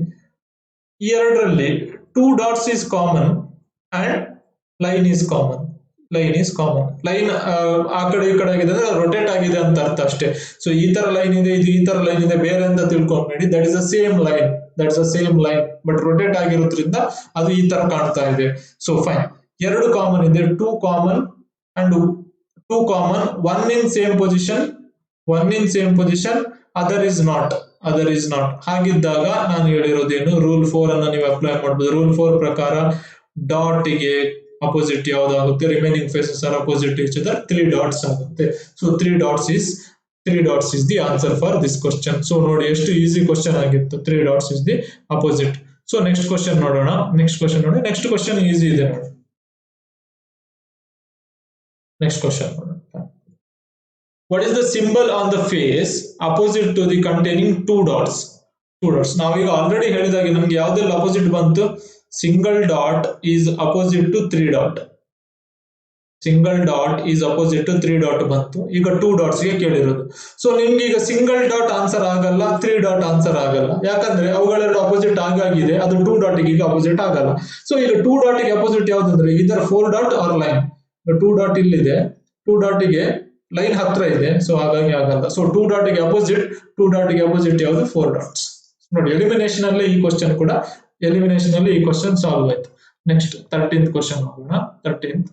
ಈ 2ರಲ್ಲಿ 2 dots is common and line is common. Line ಆ ಕಡೆ ಈ ಕಡೆ ಆಗಿದೆ ಅಂದ್ರೆ ರೊಟೇಟ್ ಆಗಿದೆ ಅಂತ ಅರ್ಥ ಅಷ್ಟೇ. ಸೊ ಈ ತರ ಲೈನ್ ಇದೆ, ಇದು ಈ ತರ ಲೈನ್ ಇದೆ, ಬೇರೆ ಅಂತ ತಿಳ್ಕೊಂಬೇಡಿ. That is the same line, but rotate ಆಗಿರೋದ್ರಿಂದ ಅದು ಈ ತರ ಕಾಣ್ತಾ ಇದೆ. So fine. 2 ಕಾಮನ್ ಇದೆ, 2 common and 2 common, 1 in same position, other is not. ಹಾಗಿದ್ದಾಗ ನಾನು ಹೇಳಿರೋದೇನು, ರೂಲ್ 4 ಅನ್ನ ನೀವು ಅಪ್ಲೈ ಮಾಡಬಹುದು. ರೂಲ್ 4 ಪ್ರಕಾರ ಡಾಟ್ ಗೆ ಅಪೋಸಿಟ್ ಯಾವ್ದಾಗುತ್ತೆ, remaining faces are opposite each other, 3 dots ಆಗುತ್ತೆ. So 3 dots is the answer for this question. So ನೋಡಿ ಎಷ್ಟು ಈಸಿ ಕ್ವಶನ್ ಆಗಿತ್ತು. 3 dots is the opposite. So next question ನೋಡೋಣ. ನೆಕ್ಸ್ಟ್ ಕ್ವಶನ್ ಈಸಿ ಇದೆ ನೋಡಿ. ನೆಕ್ಸ್ಟ್ ಕ್ವಶನ್ ನೋಡೋಣ. What is the symbol on the face opposite to the containing 2 dots? ನಾವೀಗ ಆಲ್ರೆಡಿ ಹೇಳಿದಾಗೆ ನಮ್ಗೆ ಯಾವ್ದೆಲ್ಲ ಅಪೋಸಿಟ್ ಬಂತು, single dot is opposite to 3 dot. ಬಂತು. ಈಗ 2 ಡಾಟ್ಸ್ ಗೆ ಕೇಳಿರೋದು. ಸೊ ನಿಮ್ಗೆ ಈಗ ಸಿಂಗಲ್ ಡಾಟ್ ಆನ್ಸರ್ ಆಗಲ್ಲ, 3 ಡಾಟ್ ಆನ್ಸರ್ ಆಗಲ್ಲ. ಯಾಕಂದ್ರೆ ಅವುಗಳೆರಡು ಅಪೋಸಿಟ್ ಆಗಿದೆ, ಅದು 2 ಡಾಟ್ ಗೆ ಈಗ ಅಪೋಸಿಟ್ ಆಗಲ್ಲ. ಸೊ ಈಗ 2 ಡಾಟ್ ಗೆ ಅಪೋಸಿಟ್ ಯಾವ್ದಂದ್ರೆ ಇದರ 4 ಡಾಟ್ ಆರ್ ಲೈನ್. 2 ಡಾಟ್ ಇಲ್ಲಿದೆ, 2 ಡಾಟ್ ಗೆ ಲೈನ್ ಹತ್ರ ಇದೆ, ಸೊ ಹಾಗಾಗಿ ಆಗಲ್ಲ. ಸೊ 2 ಡಾಟ್ ಗೆ ಅಪೋಸಿಟ್ ಯಾವುದು, 4 ಡಾಟ್ಸ್. ನೋಡಿ ಎಲಿಮಿನೇಷನ್ ಅಲ್ಲಿ ಈ ಕ್ವಶನ್ ಸಾಲ್ವ್ ಆಯ್ತು. ನೆಕ್ಸ್ಟ್ 13th ಕ್ವಶನ್ ಹೋಗೋಣ. 13th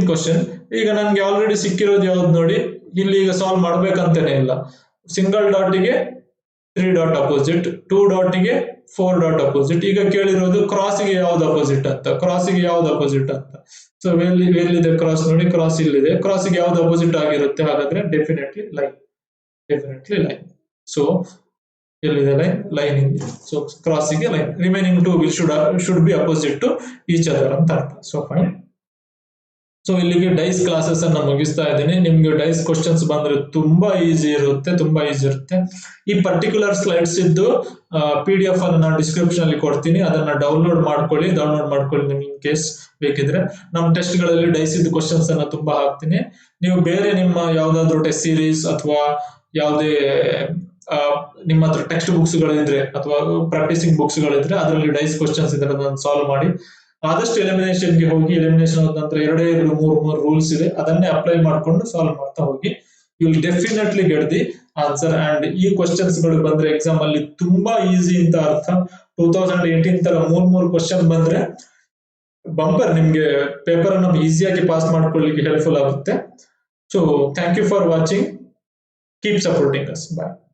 question. ಈಗ ನನ್ಗೆ ಆಲ್ರೆಡಿ ಸಿಕ್ಕಿರೋದು ಯಾವ್ದು ನೋಡಿ, ಇಲ್ಲಿ ಈಗ ಸಾಲ್ವ್ ಮಾಡ್ಬೇಕಂತಾನೆ ಇಲ್ಲ. ಸಿಂಗಲ್ ಡಾಟ್ ಗೆ 3 ಡಾಟ್ ಅಪೋಸಿಟ್, 2 ಡಾಟ್ ಗೆ 4 ಡಾಟ್ ಅಪೋಸಿಟ್. ಈಗ ಕೇಳಿರೋದು ಕ್ರಾಸ್ ಗೆ ಯಾವ್ದು ಅಪೋಸಿಟ್ ಅಂತ. ಸೊ ಎಲ್ಲಿದೆ ಕ್ರಾಸ್ ನೋಡಿ, ಕ್ರಾಸ್ ಇಲ್ಲಿದೆ. ಕ್ರಾಸ್ ಗೆ ಯಾವ್ದು ಅಪೋಸಿಟ್ ಆಗಿರುತ್ತೆ, ಹಾಗಾದ್ರೆ ಡೆಫಿನೆಟ್ಲಿ ಲೈನ್. ಸೊ ಎಲ್ಲಿದೆ ಲೈನ್ ಇದೆ. ಸೊ ಕ್ರಾಸ್ ಗೆ line. Remaining 2 should be opposite to each other ಅಂತ ಅರ್ಥ. So fine. ಸೊ ಇಲ್ಲಿಗೆ ಡೈಸ್ ಕ್ಲಾಸಸ್ ಅನ್ನ ಮುಗಿಸ್ತಾ ಇದ್ದೀನಿ. ನಿಮ್ಗೆ ಡೈಸ್ ಕ್ವಶನ್ಸ್ ಬಂದ್ರೆ ತುಂಬಾ ಈಸಿ ಇರುತ್ತೆ. ಈ ಪರ್ಟಿಕ್ಯುಲರ್ ಸ್ಲೈಡ್ಸ್ ಇದ್ದು PDF ಅನ್ನು ನಾನು ಡಿಸ್ಕ್ರಿಪ್ಷನ್ ಅಲ್ಲಿ ಕೊಡ್ತೀನಿ, ಅದನ್ನ ಡೌನ್ಲೋಡ್ ಮಾಡ್ಕೊಳ್ಳಿ ನಿಮ್ಗೆ ಇನ್ ಕೇಸ್ ಬೇಕಿದ್ರೆ. ನಮ್ಮ ಟೆಸ್ಟ್ ಗಳಲ್ಲಿ ಡೈಸ್ ಇದ್ದು ಕ್ವಶನ್ಸ್ ಅನ್ನ ತುಂಬಾ ಹಾಕ್ತೀನಿ. ನೀವು ಬೇರೆ ನಿಮ್ಮ ಯಾವ್ದಾದ್ರು ಟೆಸ್ಟ್ ಸೀರೀಸ್ ಅಥವಾ ಯಾವುದೇ ನಿಮ್ಮ ಹತ್ರ ಟೆಕ್ಸ್ಟ್ ಬುಕ್ಸ್ ಗಳಿದ್ರೆ ಅಥವಾ ಪ್ರಾಕ್ಟೀಸಿಂಗ್ ಬುಕ್ಸ್ ಗಳಿದ್ರೆ ಅದರಲ್ಲಿ ಡೈಸ್ ಕ್ವಶನ್ಸ್ ಇದ್ರೆ ಅದನ್ನು ಸಾಲ್ವ್ ಮಾಡಿ. ಆದಷ್ಟು ಎಲಿಮಿನೇಷನ್ ಗೆ ಹೋಗಿ. ಎಲಿಮಿನೇಷನ್ ನಂತರ 2 ರೂಲ್ಸ್ ಇದೆ, ಅದನ್ನೇ ಅಪ್ಲೈ ಮಾಡ್ಕೊಂಡು ಸಾಲ್ವ್ ಮಾಡ್ತಾ ಹೋಗಿ. You will definitely get the answer. And ಈ ಕ್ವಶನ್ಸ್ ಗಳು ಬಂದ್ರೆ ಎಕ್ಸಾಮ್ ಅಲ್ಲಿ ತುಂಬಾ ಈಸಿ ಅಂತ ಅರ್ಥ. 2018 ತರ 3 ಕ್ವಶನ್ ಬಂದ್ರೆ ಬಂಪರ್ ನಿಮ್ಗೆ ಪೇಪರ್ ಅನ್ನು ಈಸಿಯಾಗಿ ಪಾಸ್ ಮಾಡ್ಕೊಳ್ಳಿಕ್ಕೆ ಹೆಲ್ಪ್ಫುಲ್ ಆಗುತ್ತೆ. So thank you for watching. Keep supporting us. Bye.